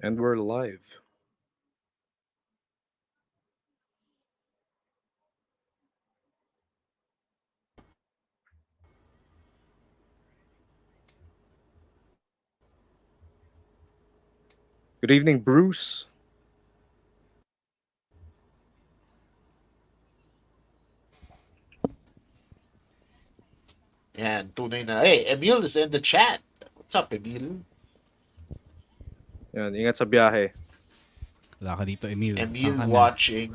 And we're live. Good evening, Bruce. Yan, tunay na. Hey, Emil is in the chat. What's up, Emil? Yan, ingat sa biyahe. Wala ka dito, Emil. Emil Saan ka na? watching.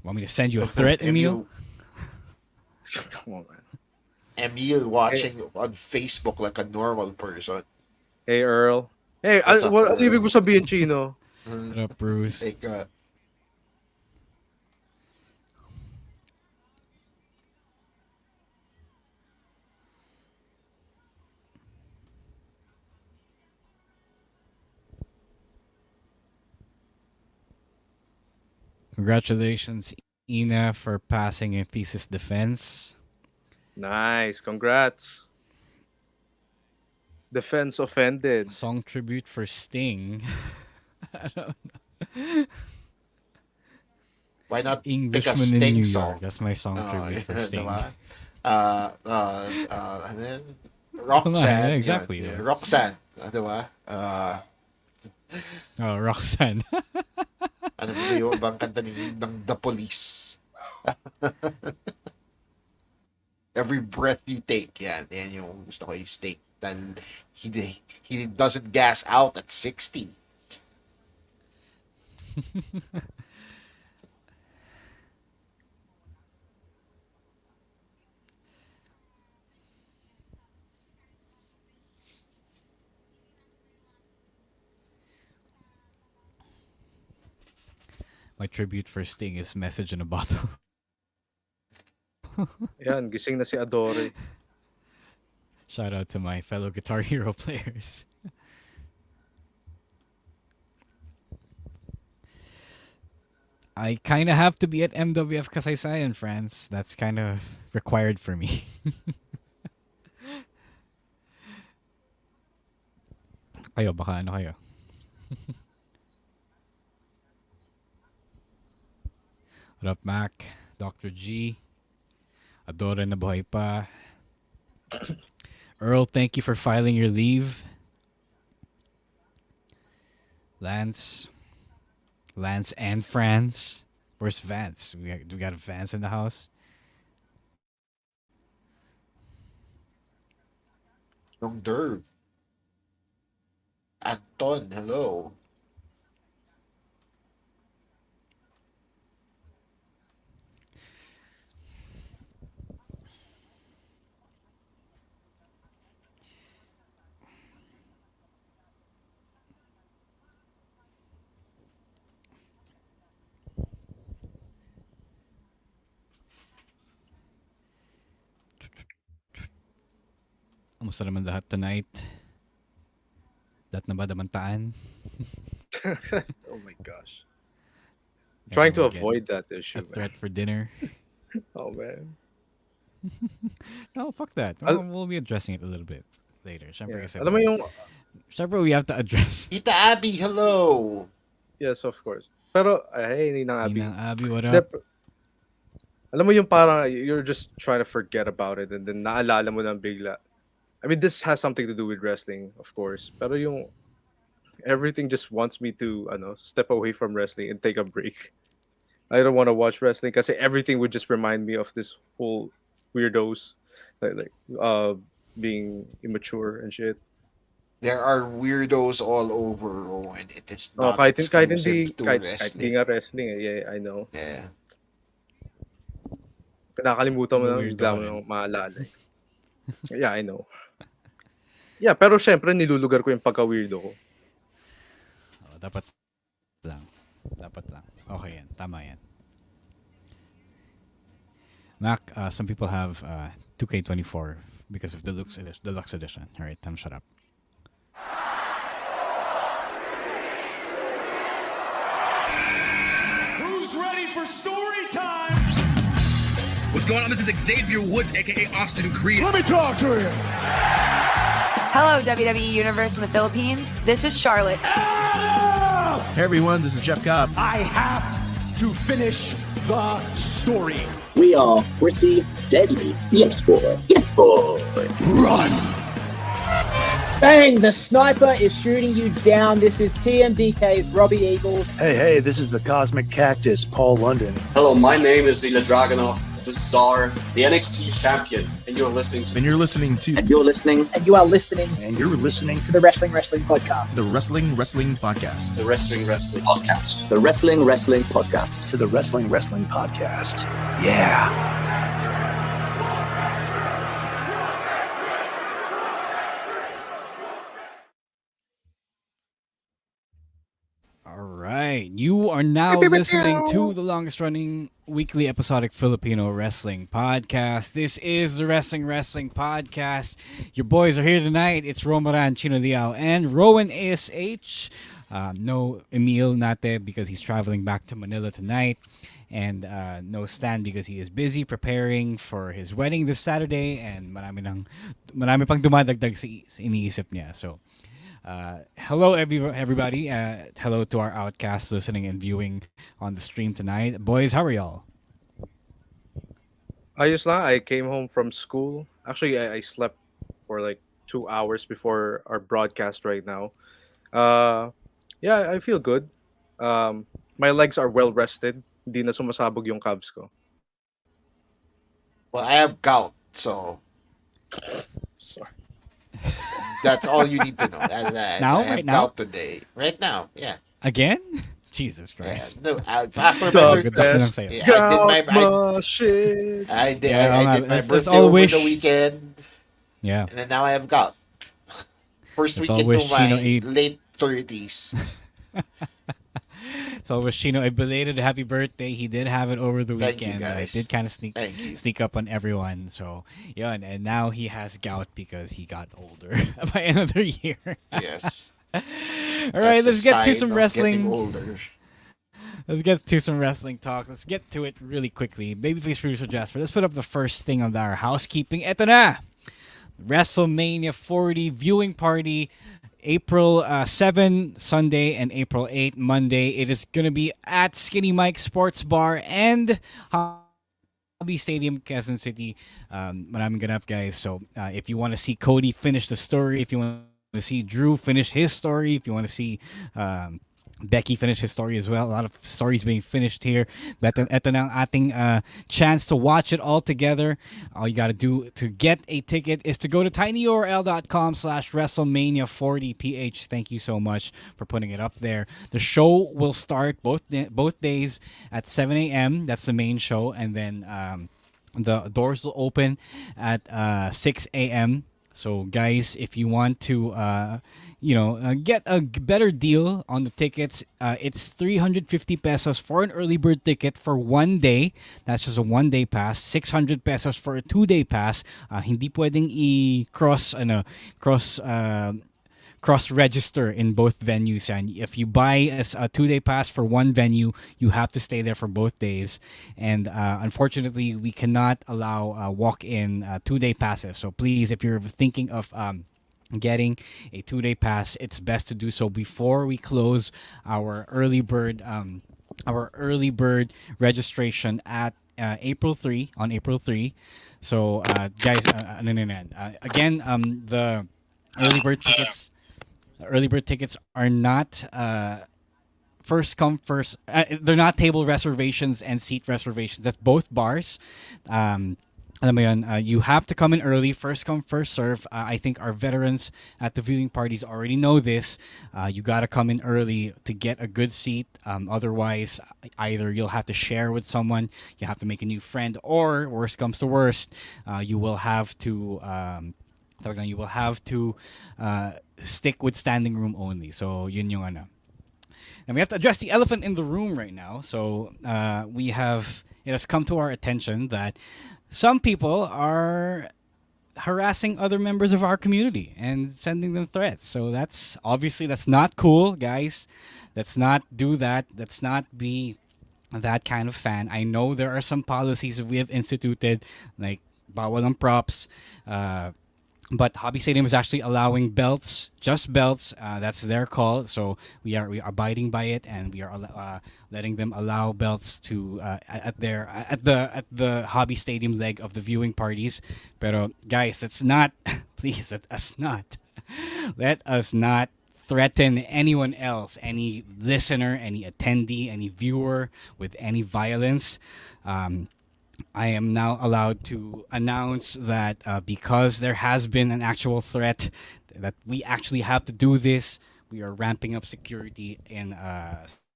Want me to send you a threat, Emil? Come on, man. Emil watching on Facebook like a normal person. Hey, Earl. Hey, What's up, what Earl? ibig mo sabihin, Chino? What up, Bruce? Like, Congratulations, Ina, for passing your thesis defense. Nice, congrats. Defense offended. Song tribute for Sting. I don't why not pick a Englishman in Sting New song? York. That's my song tribute for Sting. Diba? And then Roxanne. Exactly. Yun, Yeah. Roxanne. Diba? Oh, Roxanne. Ano ba yung ibang kanta ng The Police? Every breath you take. Yan yung gusto ko yung Sting. Then he doesn't gas out at 60. My tribute for Sting is Message in a Bottle. Yan, gising na si Adore. Shout out to my fellow Guitar Hero players. I kind of have to be at MWF Kasaysayan in France. That's kind of required for me. Kayo, baka ano kayo? What up, Mac? Dr. G? Adora na buhay pa. Earl, thank you for filing your leave. Lance and Franz. Where's Vance? We got Vance in the house. Yung Derv. Anton, hello. Kamusta naman lahat tonight? Lahat na ba damantaan? Oh my gosh. Trying to Get avoid that a issue, threat man. for dinner. Oh, man. No, fuck that. We'll be addressing it a little bit later. Siyempre Yeah. kasi Alam mo yung... Siyempre we have to address. Tita Abby, hello. Yes, of course. Pero, hey, Ninang Abby. Ninang Abby, what up? Alam mo yung parang you're just trying to forget about it and then naalala mo lang bigla. I mean, this has something to do with wrestling, of course. Pero yung everything just wants me to, step away from wrestling and take a break. I don't want to watch wrestling kasi everything would just remind me of this whole weirdos, like being immature and shit. There are weirdos all over, and it is Oh, not kahit exclusive to kahit wrestling. hindi nga wrestling eh. Yeah, I know. Yeah. Nakakalimutan mo lang, Weirdo bigla mo rin. lang maalala. Yeah, I know. Yeah, pero syempre nilulugar ko yung pagka-weirdo ko. Oh, dapat lang. Dapat lang. Okay yan. Tama yan. Mac, some people have 2K24 because of the deluxe edition. All right, time shut up. Who's ready for story time? What's going on? This is Xavier Woods, aka Austin Creed. Let me talk to you. Hello, WWE Universe in the Philippines. This is Charlotte. Adam Hey everyone, this is Jeff Cobb. I have to finish the story. We are pretty deadly. Yes, boy. Yes, boy. Run! Bang! The sniper is shooting you down. This is TMDK's Robbie Eagles. Hey, this is the Cosmic Cactus, Paul London. Hello, my name is Ilya Dragunov, the Czar, the NXT champion, and you're listening to... And you're listening to... And you're listening. And you are listening And you're listening to the Wrestling Podcast. The Wrestling Podcast. The Wrestling Podcast. The Wrestling Podcast. to the Wrestling Podcast. Yeah. All right. You are now listening to the longest running weekly episodic Filipino wrestling podcast. This is the Wrestling Podcast. Your boys are here tonight. It's Romaran Chino Diao and Rowan ASH. No Emil Nate because he's traveling back to Manila tonight. And no Stan because he is busy preparing for his wedding this Saturday. And marami pang dumadagdag sa iniisip niya. So, hello everybody. Hello to our outcasts listening and viewing on the stream tonight. Boys, how are y'all? Ayos lang. I came home from school. Actually, I slept for like 2 hours before our broadcast right now. Yeah, I feel good. My legs are well rested. Hindi na sumasabog yung calves ko. Well, I have gout, so Sorry. that's all you need to know. Now? I have Right now? gout today. Right now, yeah. Again? Jesus Yeah, Christ. no, after my Dog birthday, test. sa'yo. yeah, Shit. I did Yeah, my let's birthday all over wish- the weekend, Yeah. and then now I have gout. First Let's all weekend wish to my Chino a- late 30s. So wish Chino a belated happy birthday. He did have it over the Thank you, weekend. guys. It did kind of Thank you. sneak up on everyone. So yeah, and now he has gout because he got older by another year. Yes. All right, That's let's a get to sign some of wrestling. getting older. Let's get to some wrestling talk. Let's get to it really quickly. Babyface producer Jasper, let's put up the first thing on our housekeeping. Eto na! WrestleMania 40 viewing party, April 7, Sunday, and April 8, Monday. It is going to be at Skinny Mike Sports Bar and Hobby Stadium, Quezon City. Maraming ganap, guys. So if you want to see Cody finish the story, if you want to see Drew finish his story, if you want to see Becky finished his story as well. A lot of stories being finished here. But ito na ang ating chance to watch it all together. All you got to do to get a ticket is to go to tinyurl.com/WrestleMania40PH. Thank you so much for putting it up there. The show will start both days at 7 a.m. That's the main show. And then the doors will open at 6 a.m. So, guys, if you want to, get a better deal on the tickets, it's 350 pesos for an early bird ticket for 1 day. That's just a 1-day pass. 600 pesos for a 2-day pass. Hindi pwedeng cross-register in both venues. And if you buy a 2-day pass for one venue, you have to stay there for both days. And unfortunately, we cannot allow walk-in 2-day passes. So please, if you're thinking of getting a 2-day pass, it's best to do so before we close our early bird registration at April 3 on April 3. So guys, again, the early bird tickets are not first come first. They're not table reservations and seat reservations. That's both bars. Alam mo yun, you have to come in early, first come, first serve. I think our veterans at the viewing parties already know this. You got to come in early to get a good seat. Otherwise, either you'll have to share with someone, you have to make a new friend, or worst comes to worst, you will have to stick with standing room only. So yun yung ano. And we have to address the elephant in the room right now. So it has come to our attention that some people are harassing other members of our community and sending them threats. So that's not cool, guys. Let's not do that. Let's not be that kind of fan. I know there are some policies that we have instituted, like bawal ang props, But Hobby Stadium is actually allowing belts, just belts. That's their call. So we are abiding by it, and we are letting them allow belts to at the Hobby Stadium leg of the viewing parties. Pero guys, that's not please let us not threaten anyone else, any listener, any attendee, any viewer with any violence. I am now allowed to announce that because there has been an actual threat that we actually have to do this, we are ramping up security in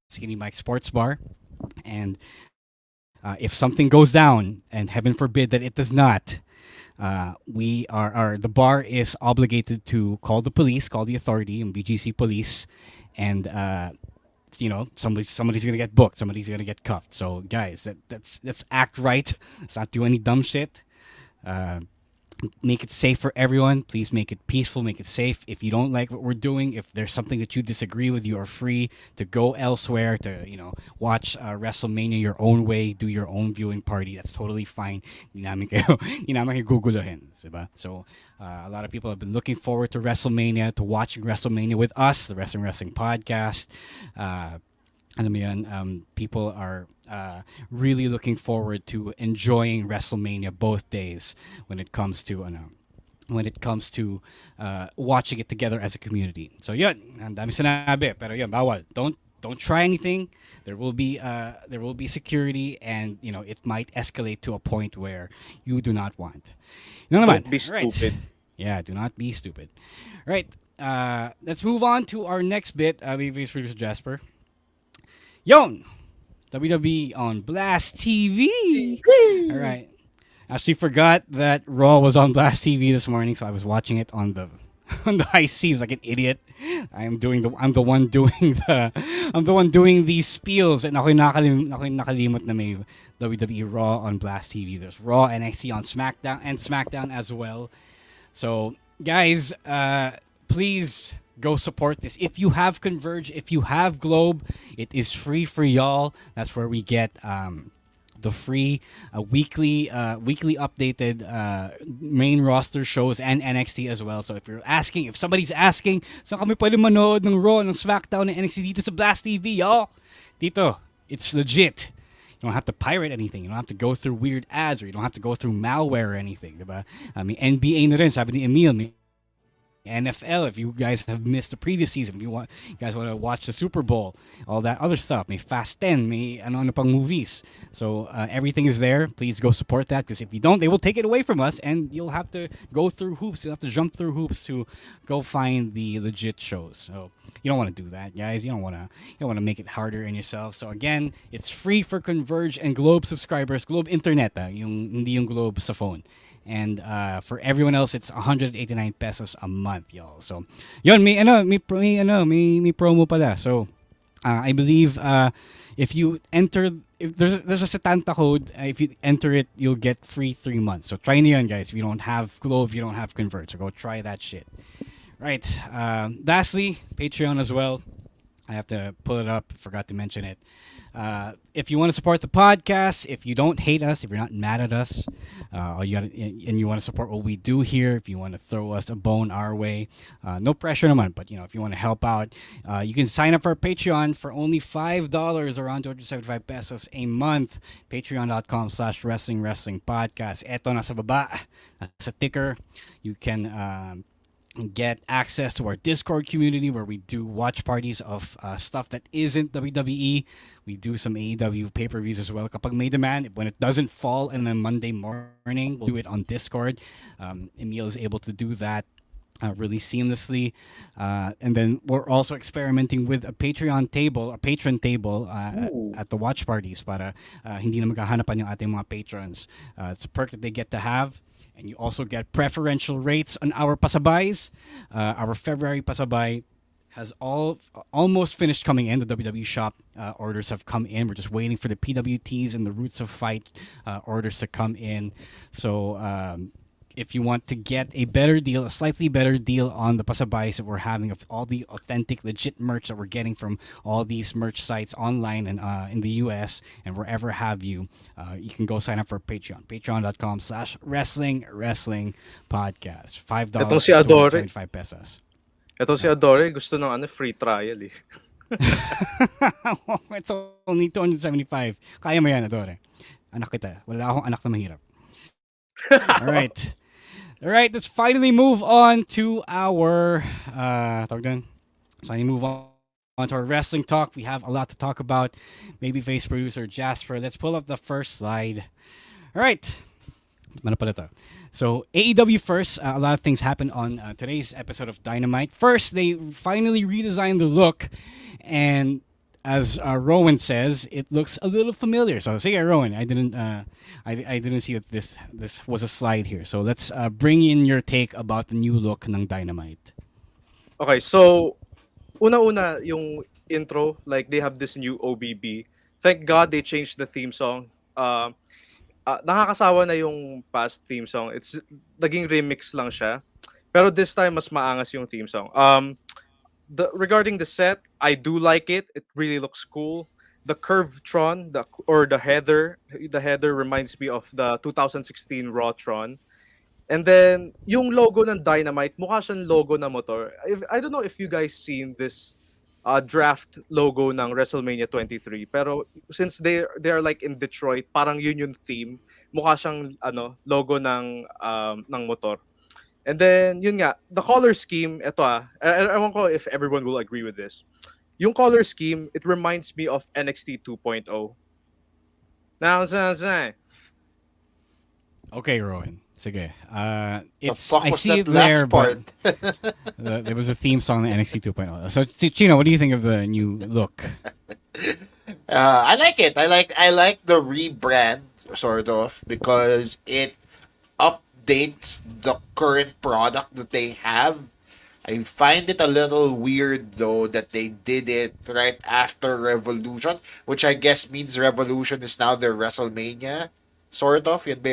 Skinny Mike Sports Bar. And if something goes down, and heaven forbid that it does not, the bar is obligated to call the police, call the authority and BGC police, and somebody's gonna get booked, somebody's gonna get cuffed. So guys, let's act right. Let's not do any dumb shit. Make it safe for everyone. Please make it peaceful, make it safe. If you don't like what we're doing, if there's something that you disagree with, you are free to go elsewhere to watch WrestleMania your own way, do your own viewing party. That's totally fine. Hindi namin kayo guguluhin, diba? So a lot of people have been looking forward to WrestleMania, to watching WrestleMania with us, the Wrestling Podcast. Alam mo yan, people are really looking forward to enjoying WrestleMania both days when it comes to watching it together as a community. So yun, ang dami sinabi, pero yun, bawal. Don't try anything. There will be security, and it might escalate to a point where you do not want. Don't be stupid. Yeah, do not be stupid. Right. Let's move on to our next bit. Producer Jasper. Yon! WWE on Blast TV. All right. Actually forgot that Raw was on Blast TV this morning, so I was watching it on the high seas like an idiot. I'm the one doing these spiels, and ako'y nakalimot na may WWE Raw on Blast TV. There's Raw, NXT on SmackDown as well. So guys, please go support this. If you have Converge, if you have Globe, it is free for y'all. That's where we get the free weekly updated main roster shows and NXT as well. So if somebody's asking, saan kami pwede manood ng Raw, ng SmackDown, ng NXT dito sa Blast TV, y'all? Dito, it's legit. You don't have to pirate anything. You don't have to go through weird ads, or you don't have to go through malware or anything, diba? I mean, NBA na rin, sabi ni Emil, NFL, if you guys have missed the previous season, if you guys want to watch the Super Bowl, all that other stuff, may Fast 10, may ano pang movies. So everything is there. Please go support that, because if you don't, they will take it away from us, and you'll have to go through hoops. You'll have to jump through hoops to go find the legit shows. So you don't want to do that, guys. You don't want to make it harder on yourself. So again, it's free for Converge and Globe subscribers, Globe Internet, hindi yung Globe sa phone. And for everyone else, it's 189 pesos a month, y'all. So, yun, may promo pala. So, I believe if you enter, if there's a Setanta code, if you enter it, you'll get free 3 months. So try nyo yun, guys. If you don't have Globe, if you don't have Convert, so go try that shit. Right. Lastly, Patreon as well. I have to pull it up. Forgot to mention it. If you want to support the podcast, if you don't hate us, if you're not mad at us, and you want to support what we do here, if you want to throw us a bone our way, no pressure naman, but if you want to help out, you can sign up for our Patreon for only $5, around 275 pesos a month. Patreon.com/wrestling podcast. Eto nasa baba, nasa ticker. You can get access to our Discord community, where we do watch parties of stuff that isn't WWE. We do some AEW pay-per-views as well. Kapag may demand, when it doesn't fall in a Monday morning, we'll do it on Discord. Emil is able to do that really seamlessly. And then we're also experimenting with a patron table at the watch parties para hindi na maghahanapan yung ating mga patrons. It's a perk that they get to have. And you also get preferential rates on our pasabays. Our February pasabay has almost finished coming in. The WWE shop orders have come in. We're just waiting for the PWTs and the Roots of Fight orders to come in. So if you want to get a better deal, a slightly better deal on the pasabayas that we're having of all the authentic, legit merch that we're getting from all these merch sites online and in the US and wherever have you, you can go sign up for Patreon. Patreon.com/wrestling podcast. Etong $5 si or Adore. 275 pesos. Etong si Adore, gusto ng free trial eh. It's only 275. Kaya mo yan, Adore. Anak kita. Wala akong anak na mahirap. All right. All right, let's finally move on to our finally move on to our wrestling talk. We have a lot to talk about. Babyface producer Jasper. Let's pull up the first slide. All right. Ano pala to? So AEW first. A lot of things happened on today's episode of Dynamite. First, they finally redesigned the look, and as Rowan says, it looks a little familiar. So sige, Rowan, I didn't see that this was a slide here. So let's bring in your take about the new look ng Dynamite. Okay, so una-una yung intro, like they have this new OBB. Thank God they changed the theme song. Nakakasawa na yung past theme song. It's naging remix lang siya. Pero this time mas maangas yung theme song. Regarding the set, I do like it. It really looks cool. The Curvetron, the header reminds me of the 2016 Rawtron. And then yung logo ng Dynamite, mukha siyang logo na motor. I don't know if you guys seen this draft logo ng WrestleMania 23, pero since they are like in Detroit, parang yun yung theme. Mukha siyang logo ng motor. And then, yun nga, the color scheme, I don't know if everyone will agree with this. Yung color scheme, it reminds me of NXT 2.0. Now, Okay, Rowan. Sige. It's The fuck I was see that it there, last part? but there was a theme song in NXT 2.0. So, Chino, what do you think of the new look? I like it. I like the rebrand, sort of, because it updates the current product that they have. I find it a little weird though that they did it right after Revolution, which I guess means Revolution is now their WrestleMania. Sort of. Yun ba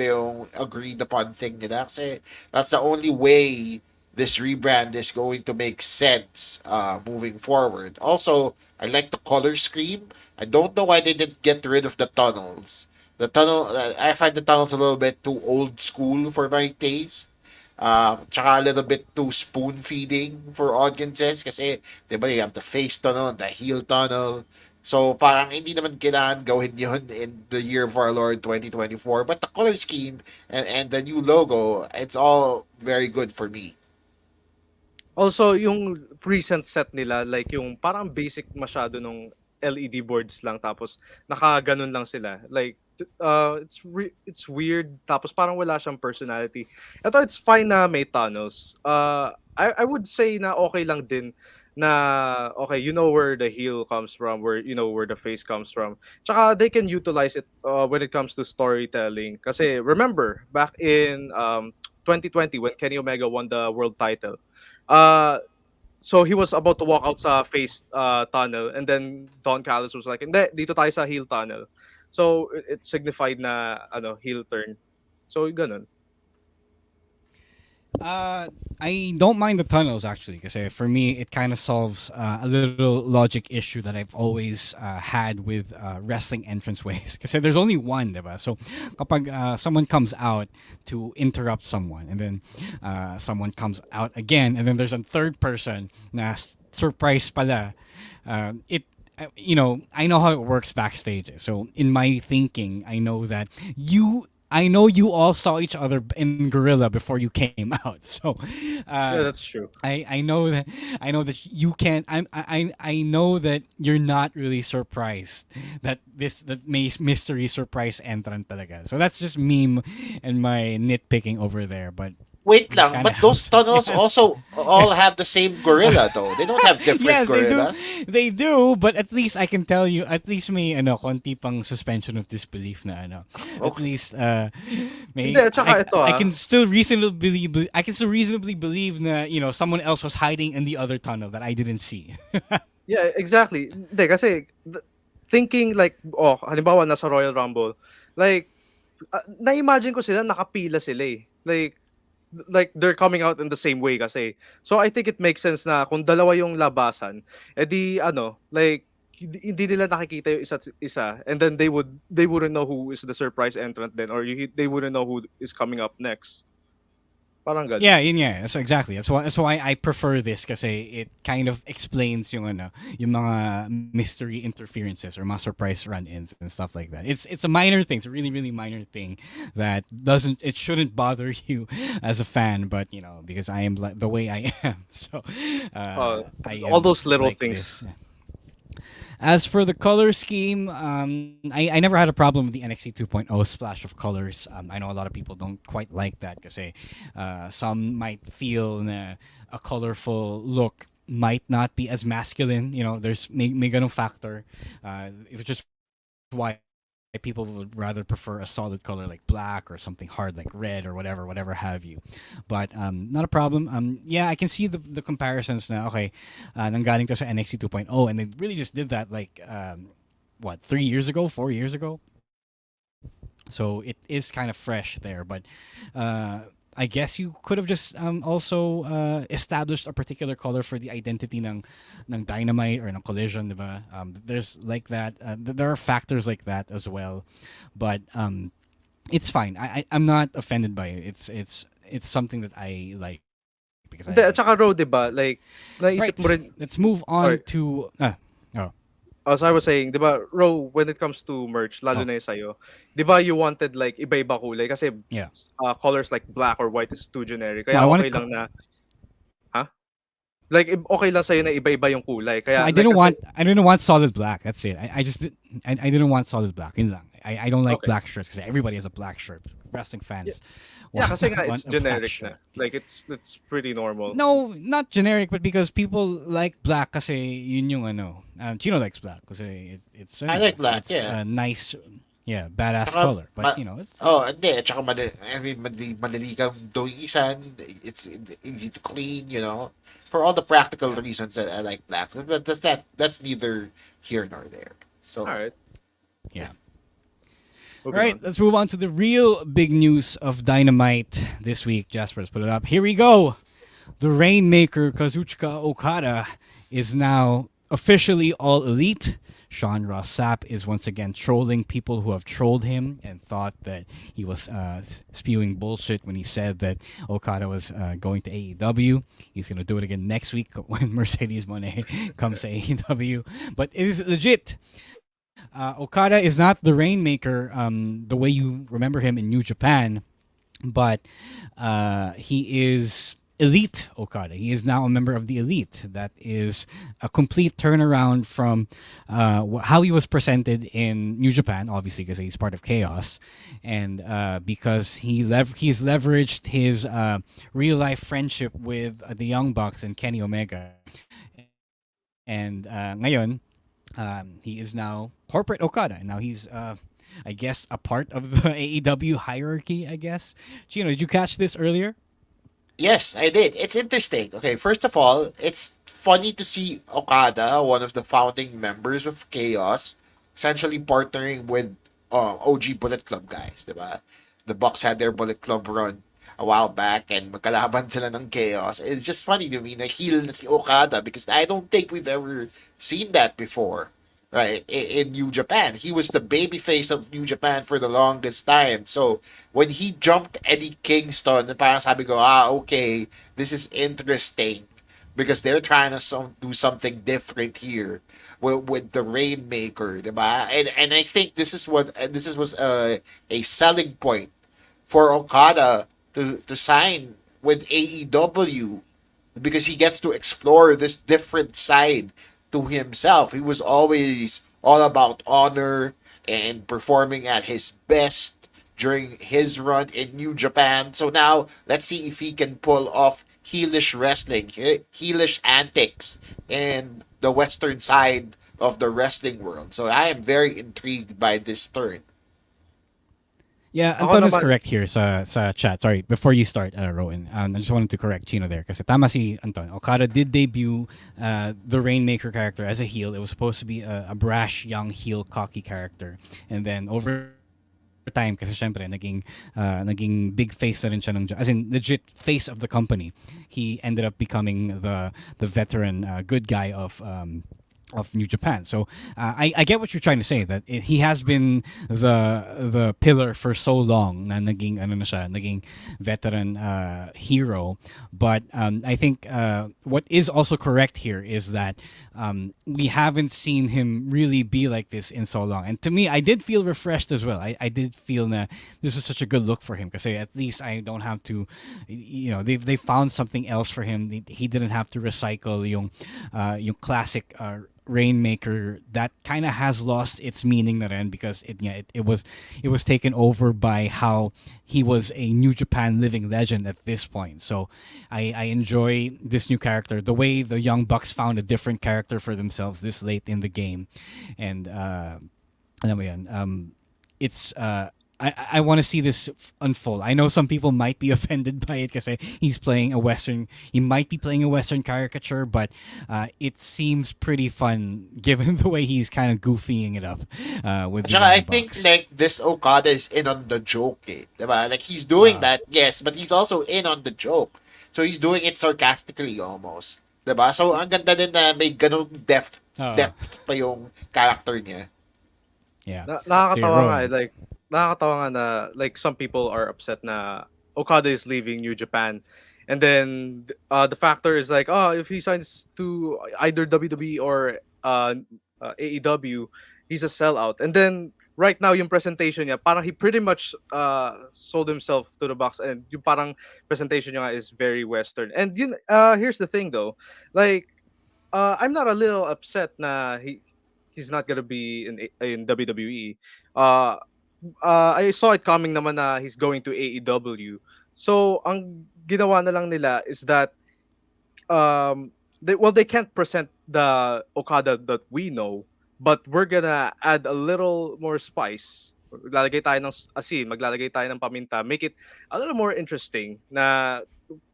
yung agreed upon thing nila? Kasi that's the only way this rebrand is going to make sense moving forward. Also, I like the color scheme. I don't know why they didn't get rid of the tunnels. I find the tunnels a little bit too old school for my taste. Tsaka a little bit too spoon-feeding for audiences kasi, di ba, you have the face tunnel and the heel tunnel. So, parang hindi naman kailangan gawin yun in the year of our Lord 2024. But the color scheme and the new logo, it's all very good for me. Also, yung recent set nila, like yung parang basic masyado nung LED boards lang, tapos nakaganon lang sila. Like, it's weird, tapos parang wala siyang personality. Ito, it's fine na may tunnels. I would say na okay lang din na, okay, you know where the heel comes from, where you know where the face comes from. Tsaka they can utilize it when it comes to storytelling. Kasi remember, back in 2020 when Kenny Omega won the world title, so he was about to walk out sa face tunnel, and then Don Callis was like, hindi, dito tayo sa heel tunnel. So it signified na heel turn. So ganun. I don't mind the tunnels actually, because for me it kind of solves a little logic issue that I've always had with wrestling entranceways. Because there's only one, diba? So kapag someone comes out to interrupt someone, and then someone comes out again, and then there's a third person na surprise pala. I know how it works backstage. So in my thinking, I know you all saw each other in Gorilla before you came out. So Yeah, that's true. I know that you can't. I know that you're not really surprised that mystery surprise entrant talaga. So that's just me and my nitpicking over there. But Wait this lang, kinda but those helps. tunnels also all have the same gorilla though. They don't have different Yes, gorillas. they do, but at least I can tell you, at least may konti pang suspension of disbelief na At least may Hindi, at saka ito, I can still reasonably believe na someone else was hiding in the other tunnel that I didn't see. Yeah, exactly. Hindi, kasi thinking like, halimbawa nasa Royal Rumble, like, na-imagine ko sila, nakapila sila eh. Like they're coming out in the same way kasi. So I think it makes sense na kung dalawa yung labasan, edi ano, like hindi nila nakikita yung isa't isa, and then they wouldn't know who is the surprise entrant then, or they wouldn't know who is coming up next. Parang Yeah, ganun. yeah. So exactly. That's why I prefer this kasi it kind of explains yung mga mystery interferences or master price run-ins and stuff like that. It's a minor thing. It's a really really minor thing that it shouldn't bother you as a fan, but because I am the way I am. So Uh, I all am those little like things. this. As for the color scheme, I never had a problem with the NXT 2.0 splash of colors. I know a lot of people don't quite like that because some might feel a colorful look might not be as masculine. There's may ganong factor. It's just why people would rather prefer a solid color like black or something hard like red or whatever have you. But not a problem. Yeah, I can see the comparisons now. Okay, nanggaling to sa NXT 2.0, and they really just did that like what 3 years ago, 4 years ago. So it is kind of fresh there, but I guess you could have just also established a particular color for the identity ng Dynamite or ng Collision, diba? There's like that. There are factors like that as well, but it's fine. I'm not offended by it. It's something that I like because Hindi, at I saka Ro, 'di ba? Like naisip right. mo rin, Let's move on sorry. to oh So I was saying, 'di ba, Ro, when it comes to merch, lalo oh na yung sa'yo, 'di ba you wanted like iba-iba kulay kasi yeah. colors like black or white is too generic. No, I Kaya okay wanted. lang na, ha? Like okay lang sa'yo na iba-iba yung kulay. No, Kaya like kasi I didn't want solid black. That's it. I just I didn't want solid black. Yun lang. I don't like okay. black shirts because everybody has a black shirt. Wrestling Yeah, fans yeah, want, kasi nga it's want a black generic na. shirt. Like it's pretty normal. No, not generic, but because people like black kasi yun yung ano. Chino likes black kasi I like black, it's yeah. a nice, yeah, badass Tsaka, color. But hindi. Tsaka madali kang doisan. It's easy to clean. For all the practical reasons that I like black. But that's neither here nor there. So, All right. yeah. All Moving right, on. let's move on to the real big news of Dynamite this week. Jasper, let's put it up. Here we go. The Rainmaker, Kazuchika Okada, is now officially all elite. Sean Ross Sapp is once again trolling people who have trolled him and thought that he was spewing bullshit when he said that Okada was going to AEW. He's going to do it again next week when Mercedes Moné comes to AEW. But it is legit. Okada is not the Rainmaker the way you remember him in New Japan, but he is Elite Okada. He is now a member of the Elite. That is a complete turnaround from how he was presented in New Japan, obviously because he's part of Chaos, and because he's leveraged his real life friendship with the Young Bucks and Kenny Omega, and ngayon. He is now corporate Okada, and now he's, I guess, a part of the AEW hierarchy. I guess. Chino, did you catch this earlier? yes, I did. It's interesting. Okay, first of all, it's funny to see Okada, one of the founding members of Chaos, essentially partnering with OG Bullet Club guys, diba? The Bucks had their Bullet Club run a while back and magkalaban sila ng Chaos. It's just funny to me na heel na si Okada because I don't think we've ever seen that before. Right, in New Japan. He was the babyface of New Japan for the longest time. So, when he jumped Eddie Kingston, parang sabi ko, okay, this is interesting because they're trying to do something different here with the Rainmaker, diba? And I think was a selling point for Okada to sign with AEW because he gets to explore this different side to himself. He was always all about honor and performing at his best during his run in New Japan. So now, let's see if he can pull off heelish wrestling, heelish antics in the western side of the wrestling world. So I am very intrigued by this turn. Yeah, Ako Anton is naman, correct here sa chat. Sorry, before you start, Rowan, I just wanted to correct Chino there kasi tama si Anton. Okada did debut the Rainmaker character as a heel. It was supposed to be a brash, young heel, cocky character. And then over time kasi syempre naging big face na rin siya as in legit face of the company. He ended up becoming the veteran good guy of New Japan. So I get what you're trying to say, that he has been the pillar for so long na naging ano na siya, naging veteran hero. But I think what is also correct here is that we haven't seen him really be like this in so long. And to me, I did feel refreshed as well. I did feel that this was such a good look for him because at least I don't have to, they found something else for him. He didn't have to recycle yung classic Rainmaker that kind of has lost its meaning na rin because it was taken over by how he was a New Japan living legend at this point. So I enjoy this new character, the way the Young Bucks found a different character for themselves this late in the game, and alam mo yun, it's I want to see this unfold. I know some people might be offended by it because he might be playing a Western caricature, but it seems pretty fun given the way he's kind of goofying it up with the I Young think Bucks. like this Okada is in on the joke, diba? Like he's doing that, yes, but he's also in on the joke. So he's doing it sarcastically almost, diba? So ang ganda din na may ganung depth pa yung character niya. Yeah. Nakakatawa nga like nakakatawa nga na like some people are upset na Okada is leaving New Japan. And then the factor is like, oh, if he signs to either WWE or AEW, he's a sellout. And then right now yung presentation niya, parang he pretty much sold himself to the Bucks, and yung parang presentation niya is very Western. And here's the thing though, like I'm not a little upset na he's not gonna be in WWE. I saw it coming naman na he's going to AEW. So ang ginawa na lang nila is that they can't present the Okada that we know, but we're gonna add a little more spice. Maglalagay tayo ng asin, maglalagay tayo ng paminta, make it a little more interesting na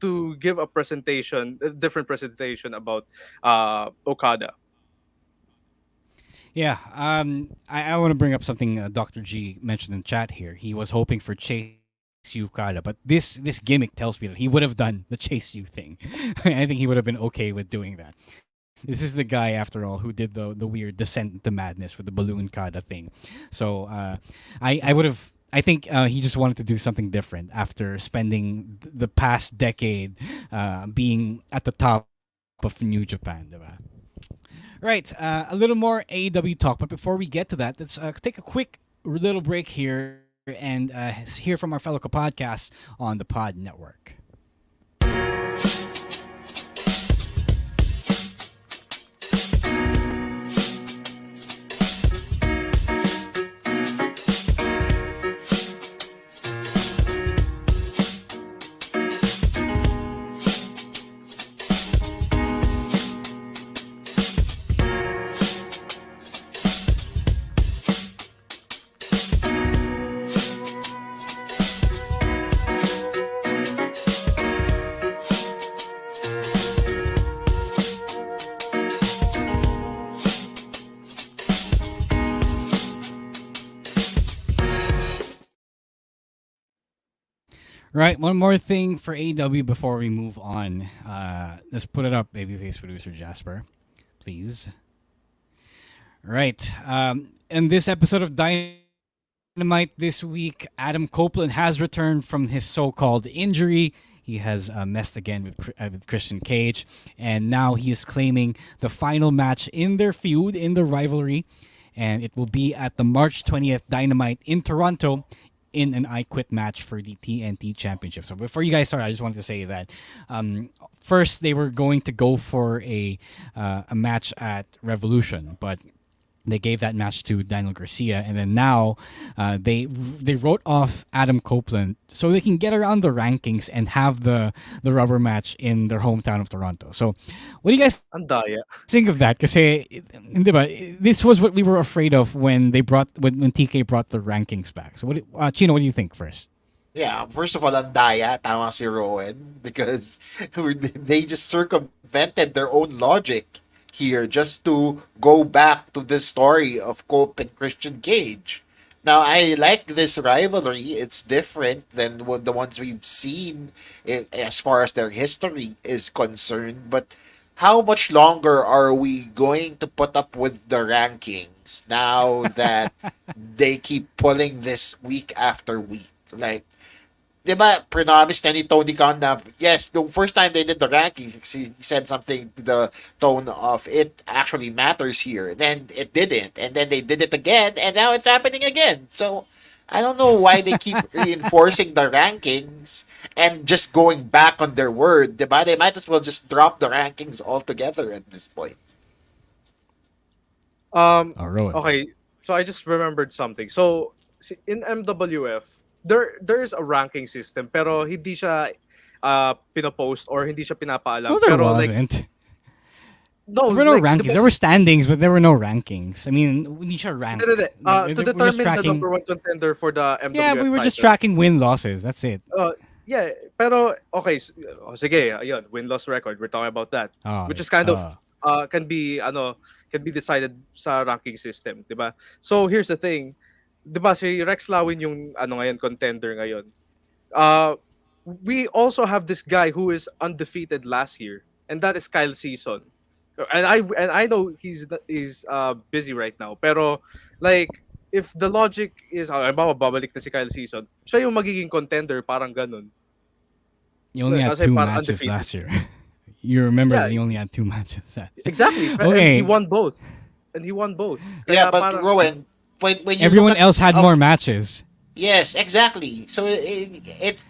to give a different presentation about Okada. Yeah, I want to bring up something Dr. G mentioned in chat here. He was hoping for Chase Okada, but this gimmick tells me that he would have done the Chase U thing. I think he would have been okay with doing that. This is the guy, after all, who did the weird descent into madness with the balloon Kada thing. So I would have. I think he just wanted to do something different after spending the past decade being at the top of New Japan, diba? Right, a little more AEW talk, but before we get to that, let's take a quick little break here and hear from our fellow podcasts on the Pod Network. Right, one more thing for AEW before we move on. Let's put it up, babyface producer Jasper, please. Right, in this episode of Dynamite this week, Adam Copeland has returned from his so-called injury. He has messed again with Christian Cage, and now he is claiming the final match in their feud, in the rivalry, and it will be at the March 20th Dynamite in Toronto, in an I Quit match for the TNT Championship. So before you guys start, I just wanted to say that first they were going to go for a match at Revolution, but they gave that match to Daniel Garcia, and then now they wrote off Adam Copeland so they can get around the rankings and have the rubber match in their hometown of Toronto. So what do you guys think of that? Kasi, this was what we were afraid of when TK brought the rankings back. So Chino, what do you think first? Yeah, first of all, andaya, tama si Rowan, because they just circumvented their own logic here just to go back to the story of Cope and Christian Cage. Now, I like this rivalry. It's different than the ones we've seen as far as their history is concerned. But how much longer are we going to put up with the rankings now that they keep pulling this week after week? Like, di ba, promise na ni Tony Khan na, yes, the first time they did the rankings, he said something to the tone of, it actually matters here. Then it didn't. And then they did it again, and now it's happening again. So, I don't know why they keep reinforcing the rankings and just going back on their word. Di ba? They might as well just drop the rankings altogether at this point. Rowan. Okay, so I just remembered something. So in MWF, there is a ranking system pero hindi siya pinopost or hindi siya pinapaalam. No, there pero like wasn't. no, There were no like rankings. There were standings, but there were no rankings. I mean, hindi siya ranked. hindi. Like, To we're just determine the tracking. number one contender for the MWF Yeah, we were just title. tracking win losses. That's it. Yeah, pero okay, sige, ayun, win-loss record. We're talking about that, Oh, which is yeah. kind of can be decided sa ranking system, 'di ba? So here's the thing, 'di ba si Rex Lawin yung ngayon contender ngayon. We also have this guy who is undefeated last year, and that is Kyle Season. And I know he's busy right now, pero like if the logic is babalik na si Kyle Season, siya yung magiging contender, parang ganun. You only had Kasi 2 parang matches undefeated. last year. You remember Yeah. that you only had 2 matches. Exactly. Okay. And he won both. Yeah, Kaya but parang- Rowan, when you Everyone look at- else had oh, more matches. Yes, exactly. So it's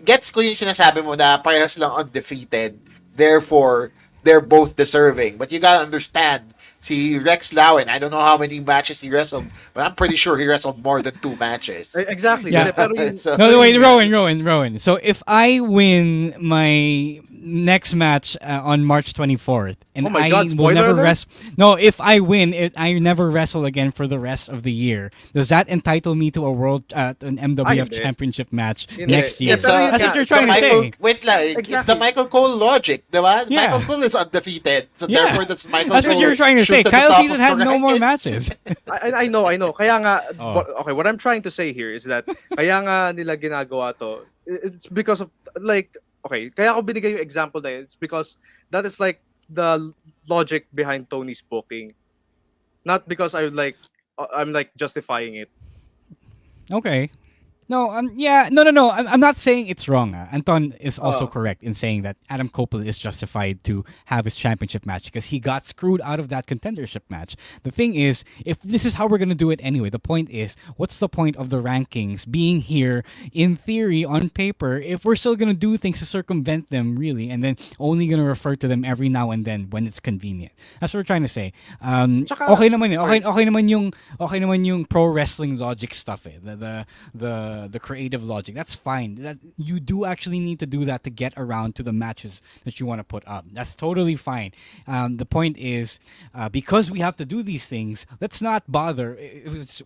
gets ko yung sinasabi mo na parehas lang undefeated. Therefore, they're both deserving. But you gotta understand, si Rex Lawin, I don't know how many matches he wrestled, but I'm pretty sure he wrestled more than 2 matches. Exactly. Yeah. Pero yun- So- No, wait, Rowan. So if I win my next match on March 24th, and Oh my I God, will spoiler never alert? wrestle. No, if I win, I never wrestle again for the rest of the year. Does that entitle me to an MWF hindi. championship match Hindi. next year? It's a- That's what you're it's trying to Michael, say. Wait lang, it's Exactly. the Michael Cole logic, diba? Yeah. Michael Cole is undefeated, so Yeah. therefore that's Michael That's Cole. what you're trying to shoot say. the Kyle top Season of had the no more rankings. matches. I know. Kaya nga, Oh. okay, what I'm trying to say here is that kaya nga nila ginagawa to. It's because of like, okay, kaya ako binigay yung example na yun. It's because that is like the logic behind Tony's booking. Not because I'm like justifying it. Okay. No, no. I'm not saying it's wrong. Anton is also Oh. correct in saying that Adam Copeland is justified to have his championship match because he got screwed out of that contendership match. The thing is, if this is how we're going to do it anyway, the point is, what's the point of the rankings being here in theory on paper if we're still going to do things to circumvent them, really, and then only going to refer to them every now and then when it's convenient? That's what we're trying to say. Tsaka- Okay naman yun. sorry. Okay naman yung pro wrestling logic stuff eh. The creative logic. That's fine. That you do actually need to do that to get around to the matches that you want to put up. That's totally fine. The point is, because we have to do these things, let's not bother.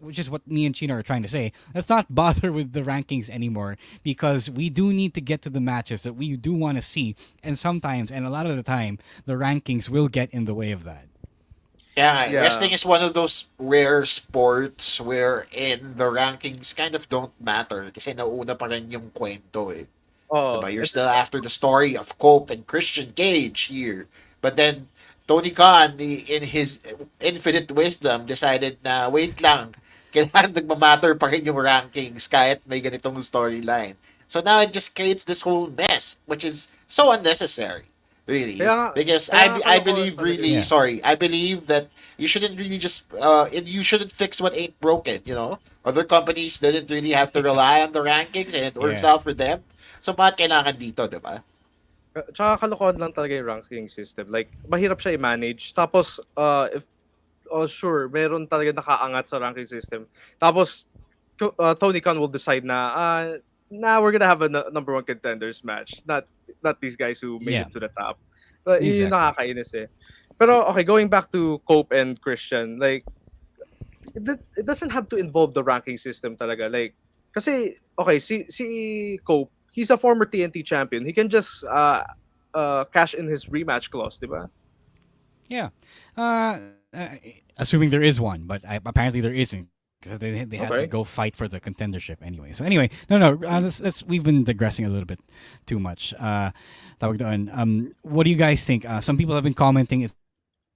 Which is what me and Chino are trying to say. Let's not bother with the rankings anymore because we do need to get to the matches that we do want to see, and sometimes, and a lot of the time, the rankings will get in the way of that. Yeah, Yeah. wrestling is one of those rare sports wherein the rankings kind of don't matter kasi nauna pa rin yung kwento eh. Oh, Diba? You're still after the story of Cope and Christian Cage here. But then, Tony Khan, in his infinite wisdom, decided na, wait lang, kailangan nagmamatter pa rin yung rankings kahit may ganitong storyline. So now it just creates this whole mess, which is so unnecessary. Really. Because I believe really, Yeah. sorry, I believe that you shouldn't really just, you shouldn't fix what ain't broken, you know? Other companies didn't really have to rely on the rankings and it works Yeah. out for them. So, bakit kailangan dito, diba? Tsaka kalokohan lang talaga yung ranking system. Like, mahirap siya i-manage. Tapos, sure, meron talaga nakaangat sa ranking system. Tapos, Tony Khan will decide na, we're gonna have a number one contenders match. Not these guys who made Yeah. it to the top. But yun yung Exactly. nakakainis eh. Pero, okay, going back to Cope and Christian, like, it doesn't have to involve the ranking system talaga. Like, kasi, okay, si Cope, he's a former TNT champion. He can just cash in his rematch clause, di ba? Yeah. Assuming there is one, but apparently there isn't. because they had to Okay. go fight for the contendership anyway. So anyway, no, we've been digressing a little bit too much. Tawag doon. What do you guys think? Some people have been commenting it's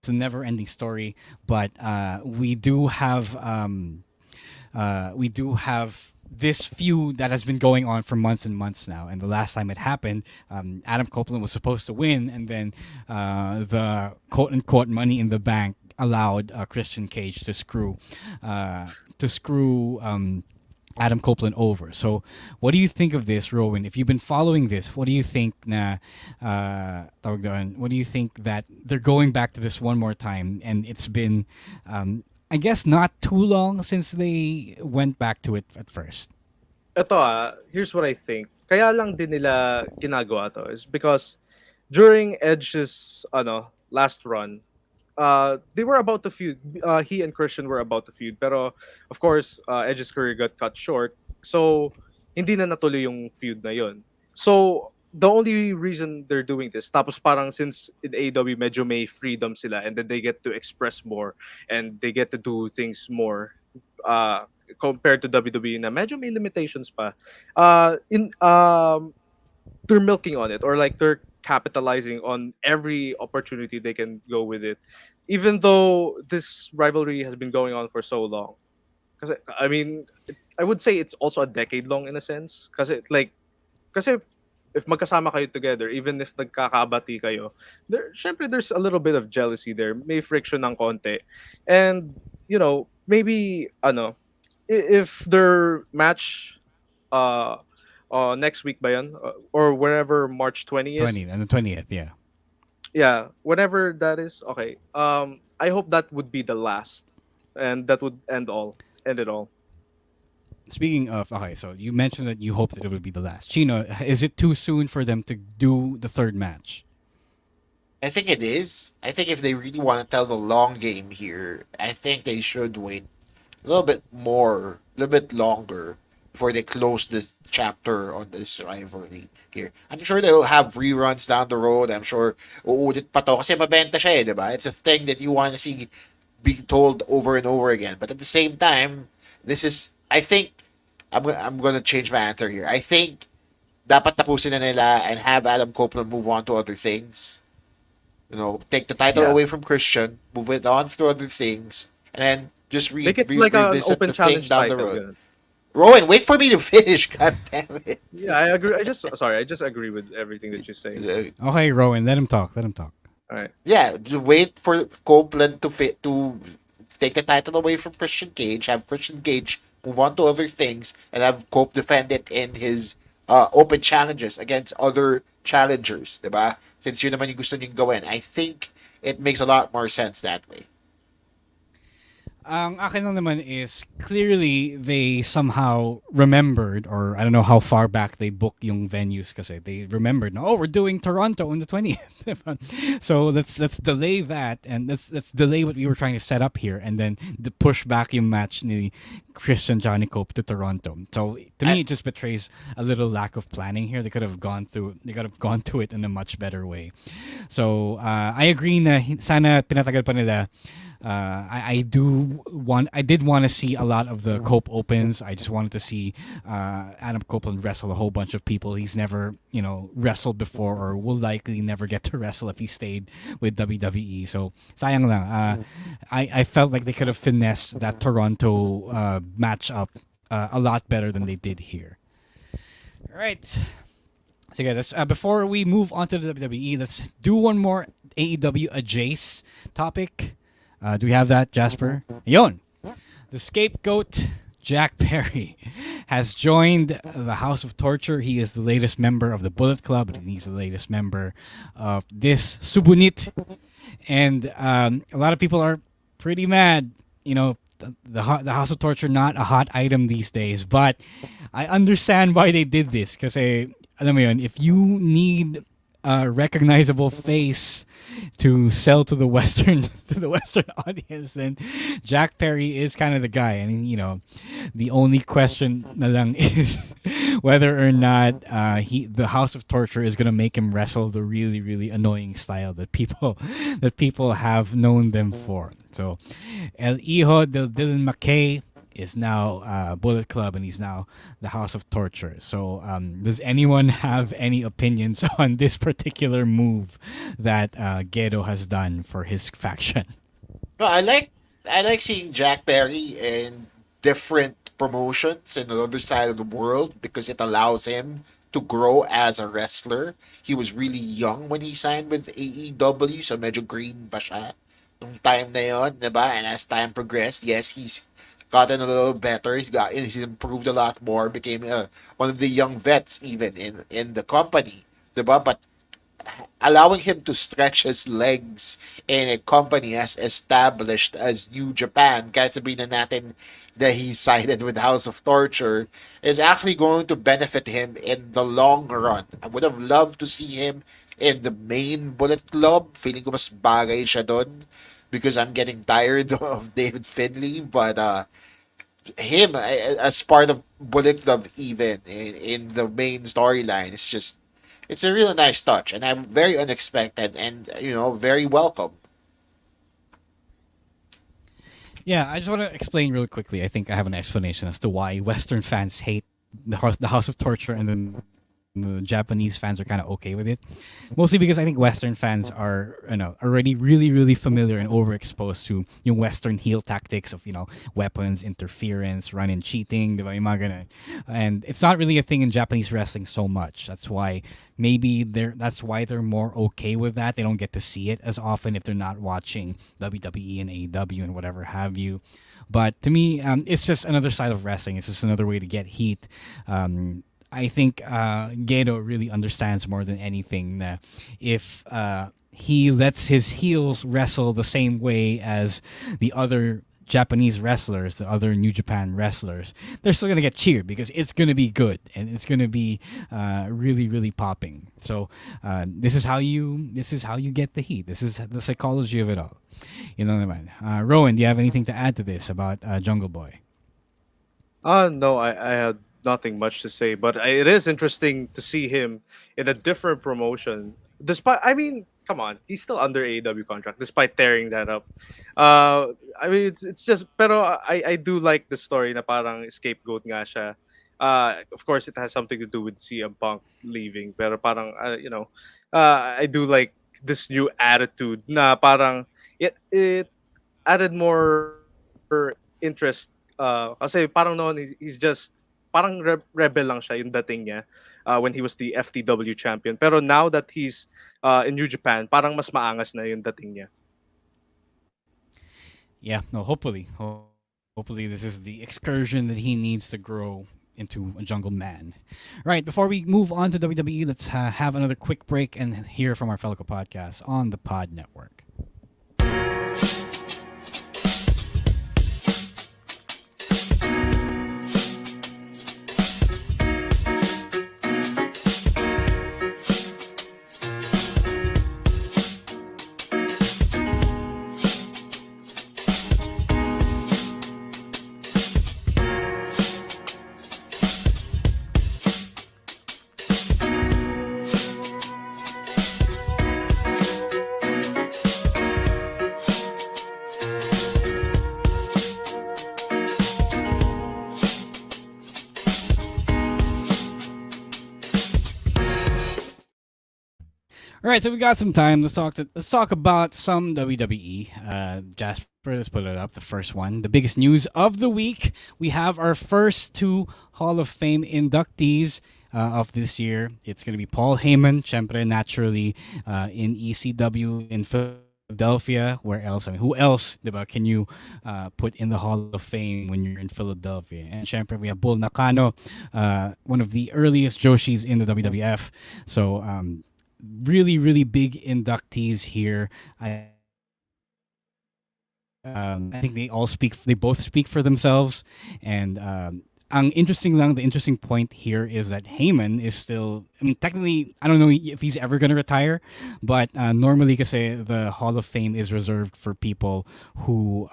a never-ending story, but we do have this feud that has been going on for months and months now. And the last time it happened, Adam Copeland was supposed to win, and then the quote-unquote Money in the Bank allowed Christian Cage to screw Adam Copeland over. So, what do you think of this, Rowan? If you've been following this, what do you think tawag doon, what do you think that they're going back to this one more time? And it's been, I guess, not too long since they went back to it at first. Ito here's what I think. Kaya lang din nila ginagawa to is because during Edge's last run, they were about to feud. He and Christian were about to feud, pero of course, Edge's career got cut short. So hindi na natuloy yung feud na yon. So the only reason they're doing this, tapos parang since in AEW medyo may freedom sila and then they get to express more and they get to do things more compared to WWE na medyo may limitations pa. In They're milking on it, or like they're capitalizing on every opportunity they can go with it, even though this rivalry has been going on for so long. Because I mean, I would say it's also a decade long in a sense. Kasi if magkasama kayo together, even if nagkakabati kayo, syempre there's a little bit of jealousy there, may friction ng konti, and maybe if their match next week ba yun? Or whenever March 20th is. 20 and the 20th, yeah. Yeah, whenever that is. Okay. I hope that would be the last, and that would end it all. Speaking of, okay, so you mentioned that you hope that it would be the last. Chino, is it too soon for them to do the third match? I think it is. I think if they really want to tell the long game here, I think they should wait a little bit more, a little bit longer before they close this chapter on this rivalry here. I'm sure they'll have reruns down the road. I'm sure uulit pa to kasi mabenta siya diba? It's a thing that you want to see being told over and over again. But at the same time, I think I'm gonna change my answer here. I think dapat tapusin na nila and have Adam Copeland move on to other things. Take the title away from Christian, move it on to other things, and then just Make it like an revisit open the thing challenge down the title. road. Ganun. Rowan, wait for me to finish. God damn it. Yeah, I agree. I just agree with everything that you say. Okay, Rowan, let him talk. All right. Yeah, wait for Copeland to take the title away from Christian Cage, have Christian Cage move on to other things, and have Cope defend it in his open challenges against other challengers, diba? Since yun naman yung gusto niyong gawin. I think it makes a lot more sense that way. Ang akin lang naman is clearly they somehow remembered, or I don't know how far back they booked yung venues kasi they remembered, we're doing Toronto on the 20th. So let's delay that, and let's delay what we were trying to set up here, and then push back yung match ni Christian Johnny Cope to Toronto. So to me, it just betrays a little lack of planning here. They could have gone to it in a much better way. So I agree na sana pinatagal pa nila. I did want to see a lot of the Cope Opens. I just wanted to see Adam Copeland wrestle a whole bunch of people he's never, wrestled before, or will likely never get to wrestle if he stayed with WWE. So sayang lang. I felt like they could have finessed that Toronto matchup a lot better than they did here. All right. So guys, before we move on to the WWE, let's do one more AEW adjacent topic. Do we have that, Jasper? Yon. The scapegoat, Jack Perry, has joined the House of Torture. He is the latest member of the Bullet Club, and he's the latest member of this Subunit. And a lot of people are pretty mad. The House of Torture, not a hot item these days. But I understand why they did this. Kasi, alam mo yun, if you need a recognizable face to sell to the Western audience, then Jack Perry is kind of the guy. I mean, the only question na lang is whether or not the House of Torture is gonna make him wrestle the really, really annoying style that people have known them for. So El Hijo del Dylan McKay is now Bullet Club, and he's now the House of Torture. So, does anyone have any opinions on this particular move that Gedo has done for his faction? No, I like seeing Jack Perry in different promotions in the other side of the world because it allows him to grow as a wrestler. He was really young when he signed with AEW, so medyo green pa siya nung time na yon, diba? And as time progressed, yes, he's gotten a little better. He's improved a lot more. Became one of the young vets even in the company, diba? But allowing him to stretch his legs in a company as established as New Japan, kahit sabihin na natin that he sided with House of Torture, is actually going to benefit him in the long run. I would have loved to see him in the main Bullet Club. Feeling ko mas bagay siya doon because I'm getting tired of David Finley. But him as part of Bullet Club even in the main storyline, it's a really nice touch, and I'm very unexpected and very welcome. Yeah, I just want to explain really quickly. I think I have an explanation as to why Western fans hate the House of Torture, and then the Japanese fans are kind of okay with it. Mostly because I think Western fans are already really really familiar and overexposed to Western heel tactics of weapons, interference, run-in cheating, diba? Yung mga ganun. And it's not really a thing in Japanese wrestling so much. That's why that's why they're more okay with that. They don't get to see it as often if they're not watching WWE and AEW and whatever have you. But to me, it's just another side of wrestling. It's just another way to get heat. I think Gedo really understands more than anything that if he lets his heels wrestle the same way as the other Japanese wrestlers, the other New Japan wrestlers, they're still gonna get cheered because it's gonna be good and it's gonna be really really popping. So this is how you get the heat. This is the psychology of it all. Naman. Rowan, do you have anything to add to this about Jungle Boy? No, I had nothing much to say, but it is interesting to see him in a different promotion. Despite, I mean, come on, he's still under AEW contract, despite tearing that up. I mean, it's just, pero I do like the story na parang scapegoat nga siya. Of course, it has something to do with CM Punk leaving, pero parang, I do like this new attitude na parang it added more interest. Kasi parang noon he's just parang rebel lang siya yung dating niya when he was the FTW champion. Pero now that he's in New Japan, parang mas maangas na yung dating niya. Yeah, no, hopefully. Hopefully this is the excursion that he needs to grow into a jungle man. Right, before we move on to WWE, let's have another quick break and hear from our fellow podcasts on the Pod Network. All right, so we got some time. Let's talk about some WWE. Jasper, let's put it up. The first one, the biggest news of the week. We have our first two Hall of Fame inductees of this year. It's going to be Paul Heyman, syempre, naturally, in ECW in Philadelphia. Where else? I mean, who else, diba, can you put in the Hall of Fame when you're in Philadelphia? And syempre, we have Bull Nakano, one of the earliest Joshis in the WWF. So, really, really big inductees here. I think they both speak for themselves. And the interesting point here is that Heyman is still, I mean, technically, I don't know if he's ever going to retire, but normally, kasi the Hall of Fame is reserved for people who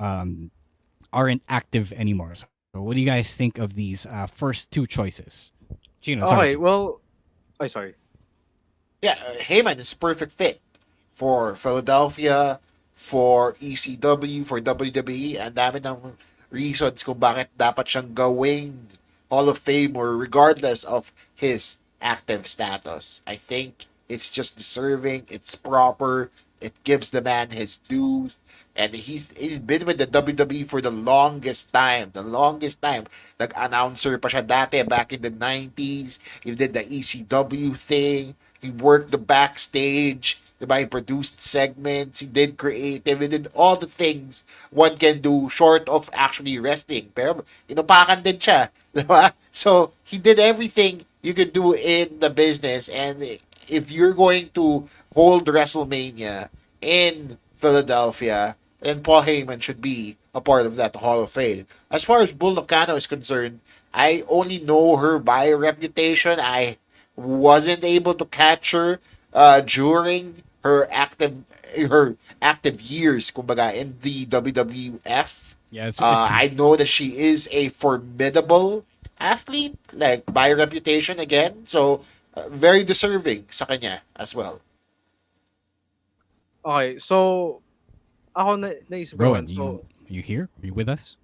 aren't active anymore. So what do you guys think of these first two choices? Gino, sorry. Okay, well, sorry. Yeah, Heyman is a perfect fit for Philadelphia, for ECW, for WWE, and dami ng reasons kung bakit dapat siyang gawing Hall of Famer regardless of his active status. I think it's just deserving, it's proper, it gives the man his due. And he's been with the WWE for the longest time. The longest time. Nag-announcer pa siya dati back in the 90s. He did the ECW thing. He worked the backstage. Diba? He produced segments. He did creative. He did all the things one can do short of actually wrestling. Pero inupakan din siya. Diba? So, he did everything you could do in the business. And if you're going to hold WrestleMania in Philadelphia, and Paul Heyman should be a part of that Hall of Fame. As far as Bull Nakano is concerned, I only know her by reputation. I wasn't able to catch her during her active years, kumbaga, in the WWF. Yeah, I know that she is a formidable athlete, like by reputation again. So very deserving sa kanya as well. Okay, so ako naisip ko Rowan, naman. So you here? Are you with us?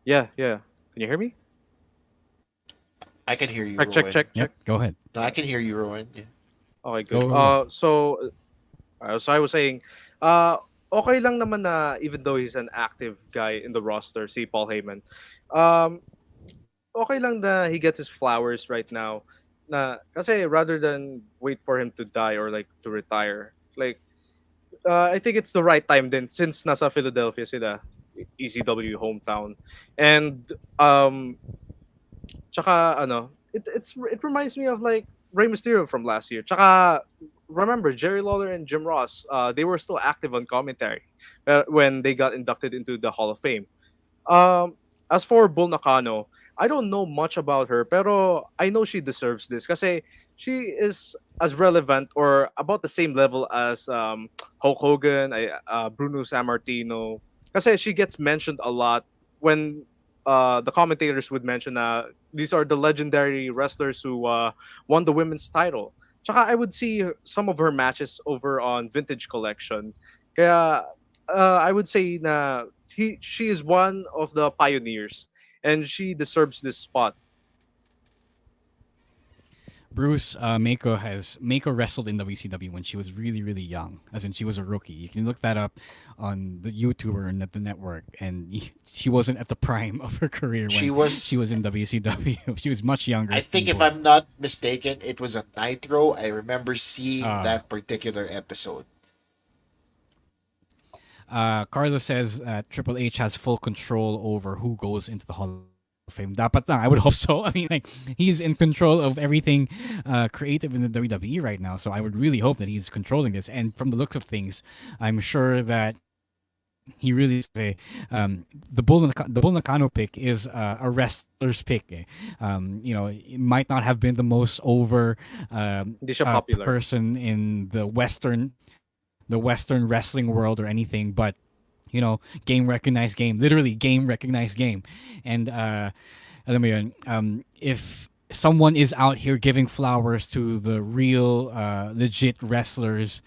yeah, yeah. Can you hear me? I can hear you, Check, check, Rowan. check, Yep. check. Go ahead. No, I can hear you, Rowan. Yeah. Okay, good. Go. So I was saying, okay lang naman na even though he's an active guy in the roster, si Paul Heyman, um, okay lang na he gets his flowers right now. Na kasi rather than wait for him to die or like to retire, like I think it's the right time then since nasa Philadelphia sila, ECW hometown, and tsaka ano, it reminds me of like Rey Mysterio from last year. Tsaka remember Jerry Lawler and Jim Ross, they were still active on commentary when they got inducted into the Hall of Fame. As for Bull Nakano, I don't know much about her, pero I know she deserves this kasi she is as relevant or about the same level as Hulk Hogan, Bruno Sammartino. Kasi she gets mentioned a lot when the commentators would mention these are the legendary wrestlers who won the women's title. Tsaka I would see some of her matches over on Vintage Collection. Kaya I would say na she is one of the pioneers and she deserves this spot. Bruce Mako wrestled in WCW when she was really really young, as in she was a rookie. You can look that up on the YouTuber and at the network, and she wasn't at the prime of her career when she was in WCW. She was much younger. I think if I'm not mistaken, it was a Nitro. I remember seeing that particular episode. Carlos says Triple H has full control over who goes into the Hall of Fame. Dapat lang. I would hope so. I mean, like he's in control of everything creative in the WWE right now. So I would really hope that he's controlling this. And from the looks of things, I'm sure that he really say the Bull Nakano pick is a wrestler's pick. It might not have been the most over Hindi siya popular. person in the Western wrestling world or anything, but game recognized game, literally game recognized game. And alam mo yun, if someone is out here giving flowers to the real legit wrestlers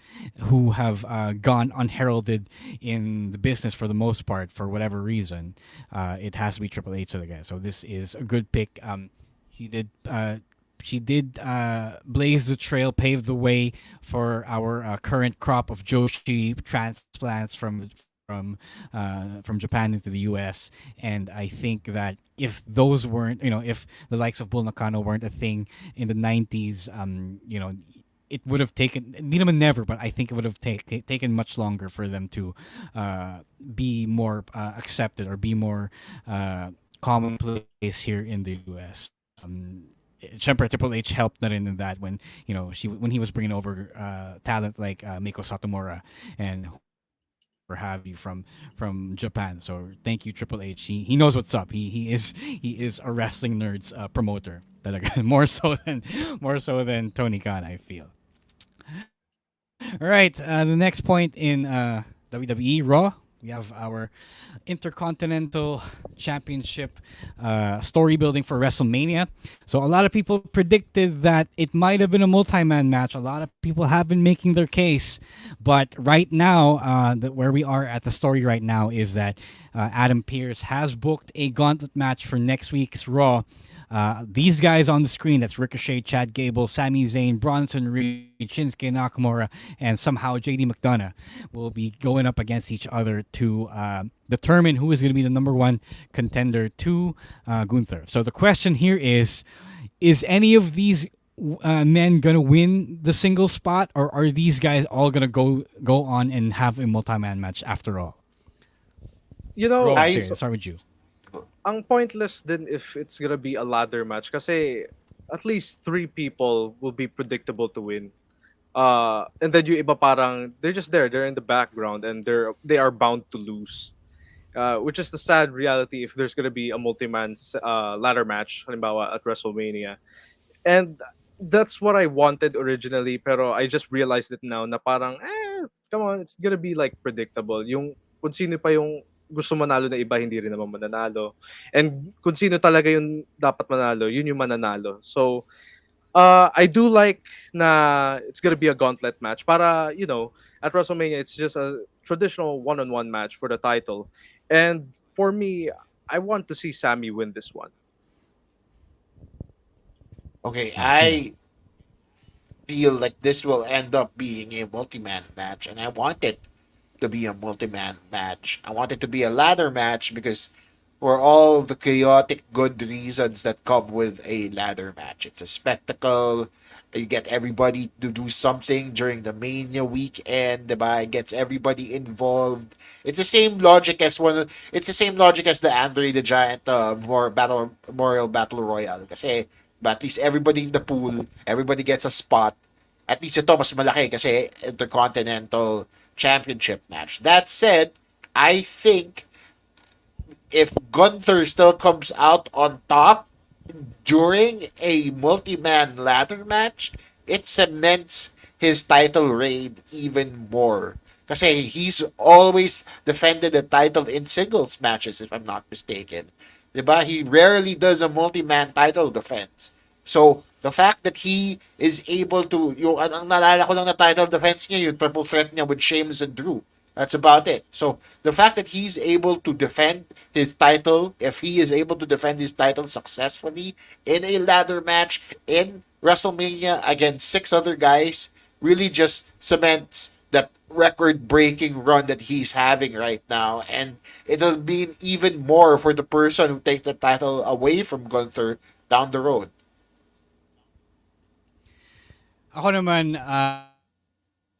who have gone unheralded in the business for the most part for whatever reason, it has to be Triple H to the guy. So this is a good pick. She did blaze the trail, pave the way for our current crop of Joshi transplants from Japan into the U.S. And I think that if those weren't, if the likes of Bull Nakano weren't a thing in the 90s, it would have taken, never, but I think it would have taken much longer for them to be more accepted or be more commonplace here in the U.S. Syempre, Triple H helped na rin in that when when he was bringing over talent like Miko Satomura and or have you from Japan. So thank you, Triple H. He knows what's up. He is a wrestling nerd's promoter. Talaga. More so than Tony Khan, I feel. All right, the next point in WWE Raw. We have our Intercontinental Championship story building for WrestleMania. So a lot of people predicted that it might have been a multi-man match. A lot of people have been making their case. But right now, where we are at the story right now is that Adam Pearce has booked a gauntlet match for next week's Raw. These guys on the screen, that's Ricochet, Chad Gable, Sami Zayn, Bronson Reed, Shinsuke Nakamura, and somehow JD McDonough will be going up against each other to determine who is going to be the number one contender to Gunther. So the question here is any of these men going to win the single spot, or are these guys all going to go on and have a multi-man match after all? You know, Roll, Jay, let's start with you. ang pointless din if it's gonna be a ladder match kasi at least 3 people will be predictable to win. And then yung iba parang they're just there, they're in the background and they are bound to lose. Which is the sad reality if there's gonna be a multi-man ladder match halimbawa at WrestleMania. And that's what I wanted originally pero I just realized it now na parang come on, it's gonna be like predictable. Yung kung sino pa yung gusto manalo na iba, hindi rin naman mananalo. And kung sino talaga yung dapat manalo, yun yung mananalo. So, I do like na it's gonna be a gauntlet match. Para, you know, at WrestleMania, it's just a traditional one-on-one match for the title. And for me, I want to see Sami win this one. Okay, I feel like this will end up being a multi-man match, and I want it to be a multi-man match. I want it to be a ladder match because for all the chaotic good reasons that come with a ladder match. It's a spectacle. You get everybody to do something during the Mania weekend, diba? It gets everybody involved. It's the same logic as it's the same logic as the Andre the Giant Memorial Battle Royale. Kasi but at least everybody in the pool, everybody gets a spot. At least ito mas malaki kasi Intercontinental Championship match. That said, I think if Gunther still comes out on top during a multi-man ladder match, it cements his title reign even more. Kasi he's always defended the title in singles matches, if I'm not mistaken. Diba? He rarely does a multi-man title defense. So, the fact that he is able to, yung ang naalala ko lang na title defense niya, yung triple threat niya with Sheamus and Drew. That's about it. So, the fact that he's able to defend his title, if he is able to defend his title successfully in a ladder match in WrestleMania against 6 other guys, really just cements that record-breaking run that he's having right now. And it'll mean even more for the person who takes the title away from Gunther down the road. Ako naman,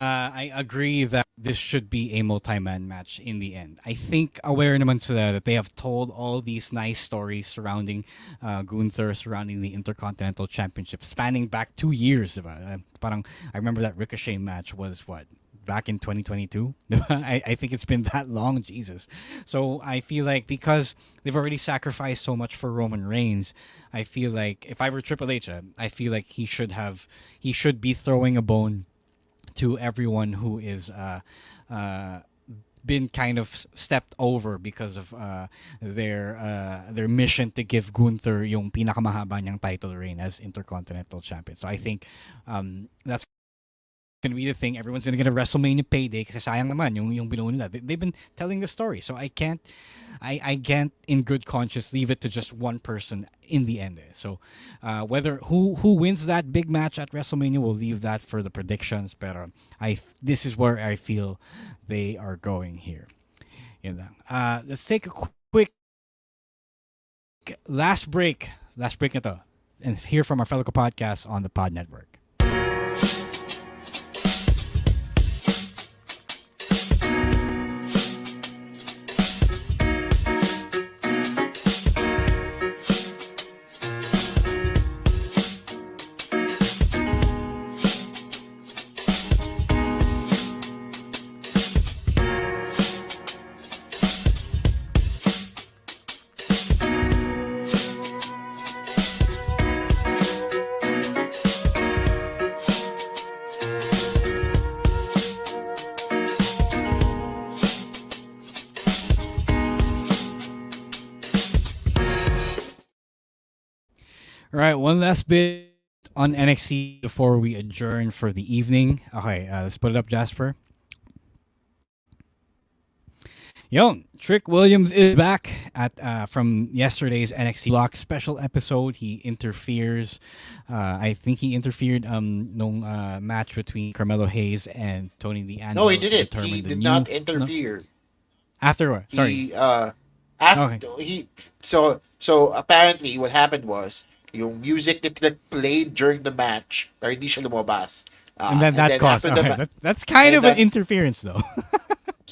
I agree that this should be a multi-man match in the end. I think aware naman sila that they have told all these nice stories surrounding Gunther, surrounding the Intercontinental Championship, spanning back 2 years. Diba? Parang, I remember that Ricochet match was what? Back in 2022? I think it's been that long, Jesus. So I feel like because they've already sacrificed so much for Roman Reigns, I feel like if I were Triple H, I feel like he should be throwing a bone to everyone who is been kind of stepped over because of their mission to give Gunther yung pinakamahaba niyang title reign as Intercontinental Champion. So I think that's gonna be the thing. Everyone's gonna get a WrestleMania payday kasi sayang naman yung binuo nila. They've been telling the story, so I can't in good conscience leave it to just one person in the end. So whether who wins that big match at WrestleMania, we'll leave that for the predictions. But this is where I feel they are going here. Let's take a quick last break na to, and hear from our fellow podcasts on the Pod Network. All right, one last bit on NXT before we adjourn for the evening. Okay, let's put it up, Jasper. Yo, Trick Williams is back at from yesterday's NXT Block special episode. He interferes. I think he interfered nung match between Carmelo Hayes and Tony D'Angelo. No, he to didn't. determine He the did new- not No? interfere. Afterward, sorry. He after he so apparently what happened was yung music that played during the match pero hindi siya lumabas. And then that caused. after the Okay, ma- that's kind and of an that- interference, though.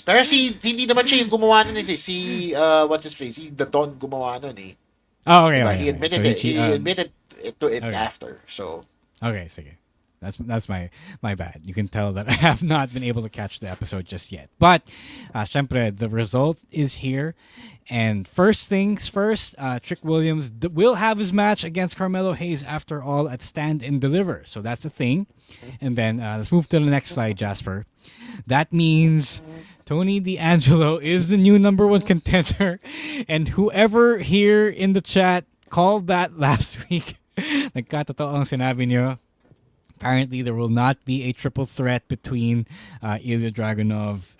Pero hindi naman siya yung gumawa nun si what's his face? Si The Don gumawa nun eh. Oh, okay. Diba? Okay, He okay. admitted So it. He admitted to it okay. after. So Okay, sige. That's my bad. You can tell that I have not been able to catch the episode just yet. But, syempre, the result is here. And first things first, Trick Williams will have his match against Carmelo Hayes after all at Stand and Deliver. So that's a thing. And then let's move to the next slide, Jasper. That means Tony D'Angelo is the new number one contender. And whoever here in the chat called that last week, nagkatotoo ang sinabi nyo. Apparently, there will not be a triple threat between Ilya Dragunov,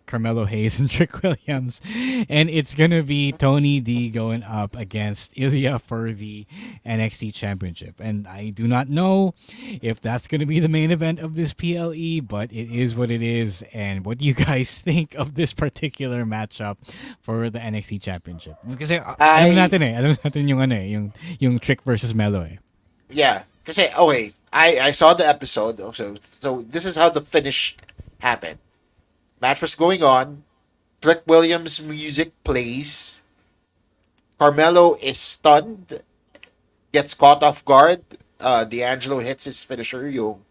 Carmelo Hayes, and Trick Williams. And it's going to be Tony D going up against Ilya for the NXT Championship. And I do not know if that's going to be the main event of this PLE, but it is what it is. And what do you guys think of this particular matchup for the NXT Championship? Because alam natin yung Trick versus Melo eh. yeah, kasi okay, I saw the episode. So this is how the finish happened. Match was going on. Trick Williams' music plays. Carmelo is stunned, gets caught off guard. D'Angelo hits his finisher, yung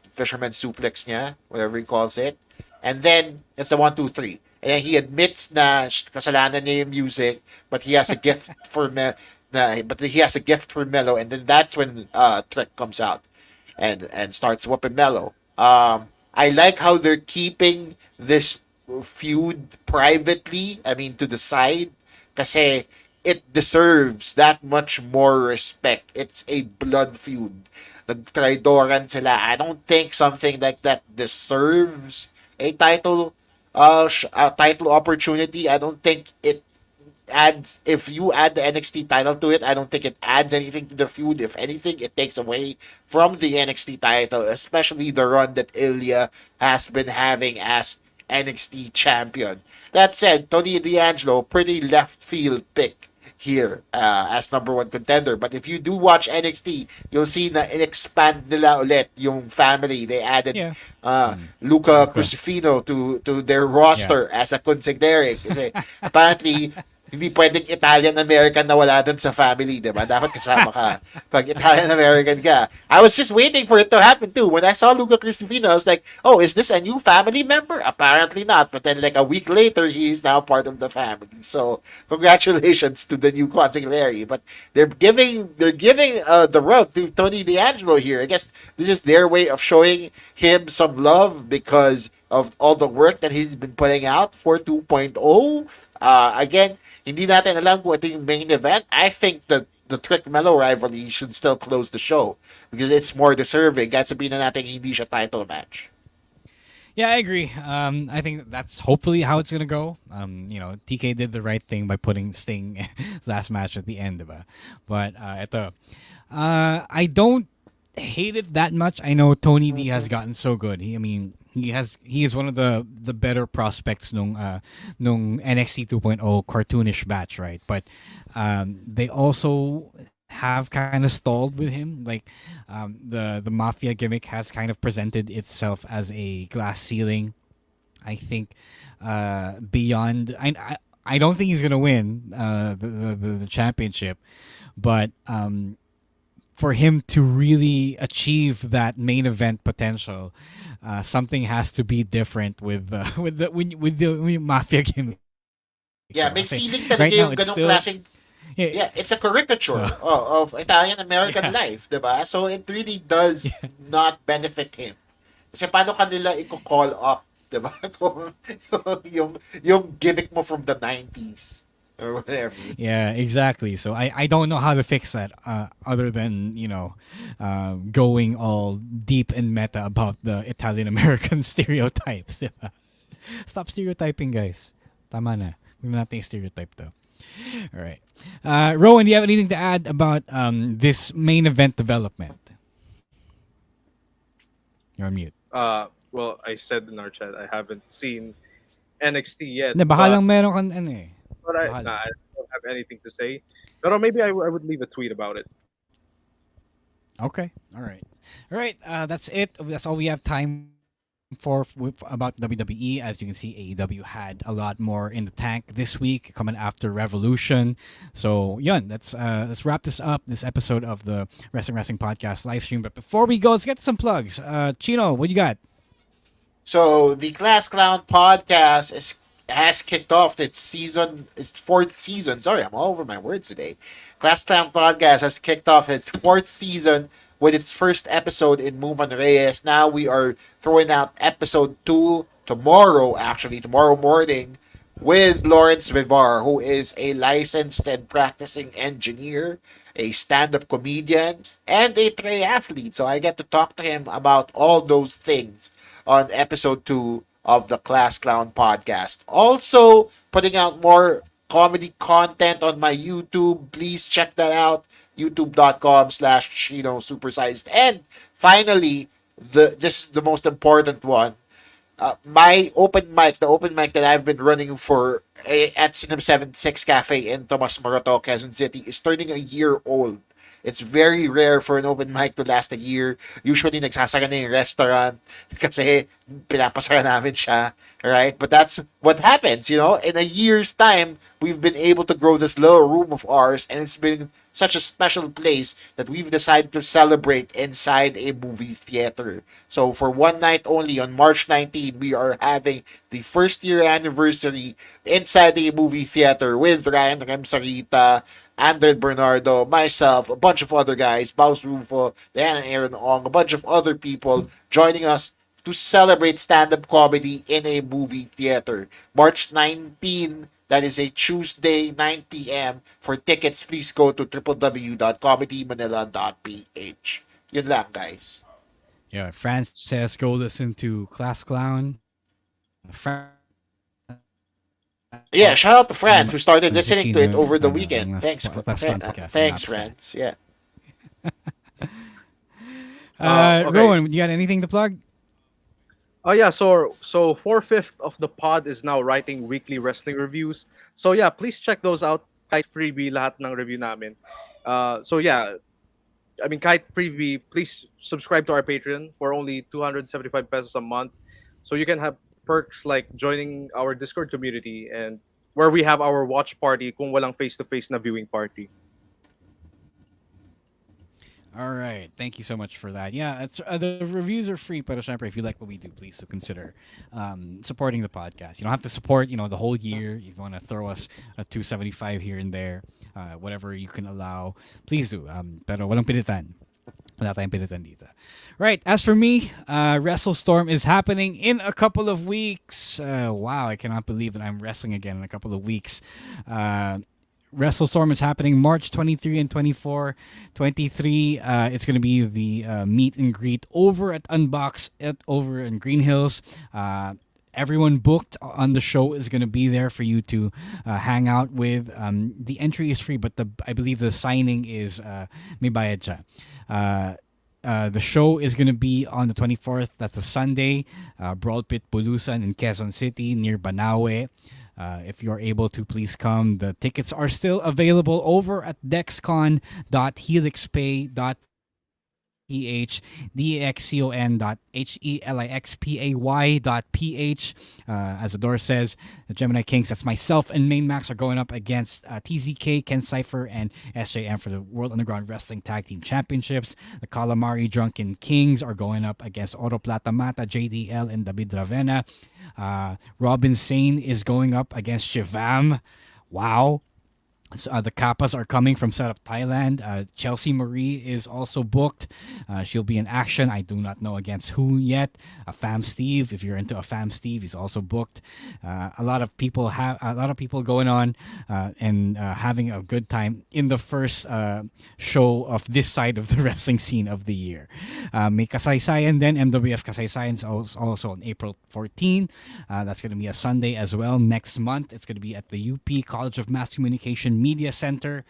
fisherman suplex niya, whatever he calls it. And then, it's the 1, 2, 3. And then he admits na kasalanan niya yung music, but he has a gift for Melo, and then that's when Trick comes out and starts whooping Melo. I like how they're keeping this feud privately, I mean to the side, kasi it deserves that much more respect. It's a blood feud. Nagtraidoran sila. I don't think something like that deserves a title title opportunity. I don't think it adds, if you add the NXT title to it, I don't think it adds anything to the feud. If anything, it takes away from the NXT title, especially the run that Ilya has been having as NXT champion. That said, Tony D'Angelo, pretty left field pick here as number one contender. But if you do watch NXT, you'll see na in-expand nila ulit yung family. They added Luca Crucifino to their roster as a consigliere. Kasi apparently, hindi pwedeng Italian-American na wala dun sa family, di ba? Dapat kasama ka pag Italian-American ka. I was just waiting for it to happen too. When I saw Luca Cristofino, I was like, oh, is this a new family member? Apparently not. But then like a week later, he's now part of the family. So, congratulations to the new consigliere. But they're giving the rub to Tony D'Angelo here. I guess this is their way of showing him some love because of all the work that he's been putting out for 2.0. Again, hindi natin alam kung ito yung main event. I think that the Trick Melo rivalry should still close the show because it's more deserving. Kahit sabihin na natin hindi siya title match. Yeah, I agree. I think that's hopefully how it's gonna go. TK did the right thing by putting Sting last match at the end, diba? But I don't hate it that much. I know Tony D has gotten so good. He is one of the better prospects nung NXT 2.0 cartoonish batch, right? But they also have kind of stalled with him. Like the mafia gimmick has kind of presented itself as a glass ceiling. I think beyond, I don't think he's gonna win the championship, but for him to really achieve that main event potential, something has to be different with the mafia gimmick. Yeah, may ceiling talaga right yung now, ganong klaseng. Yeah, it's a caricature of Italian-American life, diba? So it really does not benefit him. Kasi paano kanila i-call up, diba? yung gimmick mo from the 90s. or whatever. Yeah, exactly. So I don't know how to fix that other than, going all deep and meta about the Italian American stereotypes. Diba? Stop stereotyping, guys. Tama na. Huwag na natin stereotype to. All right. Rowan, do you have anything to add about this main event development? You're on mute. Well, I said in our chat I haven't seen NXT yet, Na, baka lang meron kang ano eh. I don't have anything to say. But maybe I would leave a tweet about it. Okay. All right. All right. That's it. That's all we have time for about WWE. As you can see, AEW had a lot more in the tank this week, coming after Revolution. So, yun, let's wrap this up. This episode of the Wrestling Podcast live stream. But before we go, let's get some plugs. Chino, what you got? So the Class Clown podcast has kicked off its fourth season. Sorry, I'm all over my words today. Class Clown podcast has kicked off its fourth season with its first episode in Muman Reyes. Now we are throwing out episode 2 tomorrow morning, with Lawrence Vivar, who is a licensed and practicing engineer, a stand-up comedian, and a triathlete. So I get to talk to him about all those things on episode 2 of the Class Clown podcast. Also, putting out more comedy content on my YouTube. Please check that out. youtube.com/Chino Supersized. And finally, this is the most important one. My the open mic that I've been running for at Cinem 76 Cafe in Tomas Morato, Quezon City, is turning a year old. It's very rare for an open mic to last a year. Usually, nagsasara na yung restaurant kasi pinapasara namin siya, right? But that's what happens, In a year's time, we've been able to grow this little room of ours, and it's been such a special place that we've decided to celebrate inside a movie theater. So for one night only, on March 19, we are having the first year anniversary inside a movie theater with Ryan Remsarita, Andred Bernardo, myself, a bunch of other guys, Baus Rufo, Diana Aaron Ong, a bunch of other people joining us to celebrate stand-up comedy in a movie theater. March 19, that is a Tuesday, 9 p.m. For tickets, please go to www.comedymanila.ph. Yun lang, guys. Yeah, France says go listen to Class Clown. Yeah, shout out to France who started listening to it over the weekend. Thanks, France. Yeah. Okay. Rowan, you got anything to plug? Oh yeah, so 4/5 of the pod is now writing weekly wrestling reviews. So yeah, please check those out. Kahit freebie lahat ng review namin. So yeah, I mean kahit freebie, please subscribe to our Patreon for only 275 pesos a month. So you can have perks like joining our Discord community, and where we have our watch party kung walang face-to-face na viewing party. All right. Thank you so much for that. Yeah, the reviews are free, pero syempre, if you like what we do, please consider supporting the podcast. You don't have to support, the whole year. If you want to throw us a 275 here and there, whatever you can allow, please do. Pero walang pilitan. Wala tayong pilitan dito. Right. As for me, WrestleStorm is happening in a couple of weeks. Wow, I cannot believe that I'm wrestling again in a couple of weeks. WrestleStorm is happening March 23 and 24. 23, it's going to be the meet and greet over at Unbox over in Green Hills. Everyone booked on the show is going to be there for you to hang out with. The entry is free, but I believe the signing is may bayad siya. The show is going to be on the 24th. That's a Sunday. Brawl Pit Bulusan in Quezon City near Banawe. If you're able to, please come. The tickets are still available over at dexcon.helixpay.ph, dexcon.helixpay.ph. As Adore says, the Gemini Kings, that's myself and Main Max, are going up against TZK, Ken Cypher, and SJM for the World Underground Wrestling Tag Team Championships. The Calamari Drunken Kings are going up against Oro Plata Mata, JDL, and David Ravena. Robin Sane is going up against Shivam. Wow. So, the Kappas are coming from Setup Thailand. Chelsea Marie is also booked. She'll be in action. I do not know against who yet. Fam Steve, if you're into a Fam Steve, he's also booked. A lot of people going on and having a good time in the first show of this side of the wrestling scene of the year. May Kasaysayan then, MWF Kasaysayan is also on April 14. That's going to be a Sunday as well next month. It's going to be at the UP College of Mass Communication Media Center.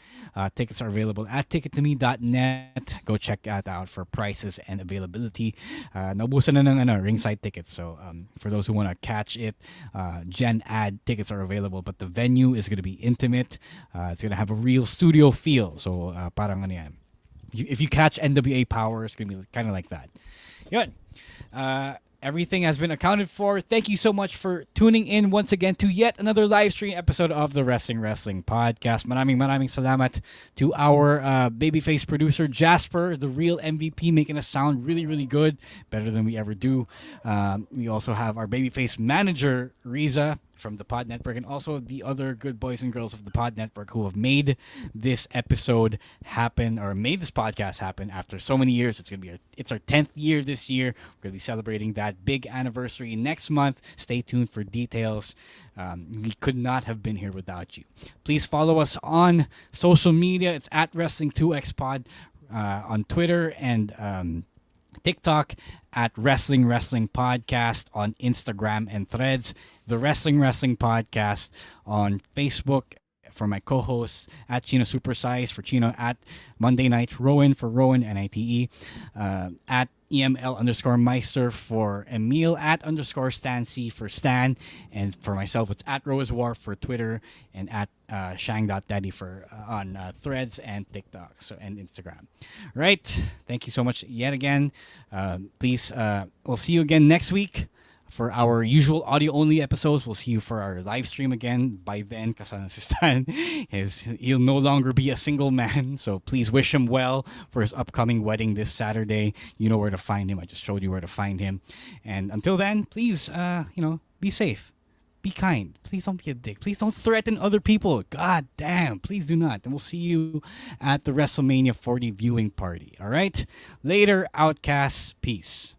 Tickets are available at tickettome.net. Go check that out for prices and availability. Naubusan na ng ringside tickets. So for those who want to catch it, Gen Ad tickets are available. But the venue is going to be intimate. It's going to have a real studio feel. So parang ano yan. If you catch NWA Power, it's going to be kind of like that. Yun. Everything has been accounted for. Thank you so much for tuning in once again to yet another live stream episode of the Wrestling Podcast. Maraming salamat to our babyface producer Jasper, the real MVP, making us sound really, really good, better than we ever do. We also have our babyface manager Riza from the Pod Network, and also the other good boys and girls of the Pod Network who have made this episode happen, or made this podcast happen after so many years. It's our 10th year this year. We're gonna be celebrating that big anniversary next month. Stay tuned for details. We could not have been here without you. Please follow us on social media. It's at Wrestling2XPod on Twitter and TikTok, at Wrestling Podcast on Instagram and Threads, the Wrestling Podcast on Facebook for my co-hosts, at Chino Supersize for Chino, at Monday Night Rowan for Rowan NITE, at EML_Meister for Emil, at _Stan C for Stan, and for myself it's at Rose War for Twitter, and at Shang.Daddy for on Threads and TikTok and Instagram. Right, thank you so much yet again. Please, we'll see you again next week for our usual audio-only episodes. We'll see you for our live stream again. By then, kasana si Stan, he'll no longer be a single man. So please wish him well for his upcoming wedding this Saturday. You know where to find him. I just showed you where to find him. And until then, please, be safe. Be kind. Please don't be a dick. Please don't threaten other people. God damn. Please do not. And we'll see you at the WrestleMania 40 viewing party. All right? Later, Outcasts. Peace.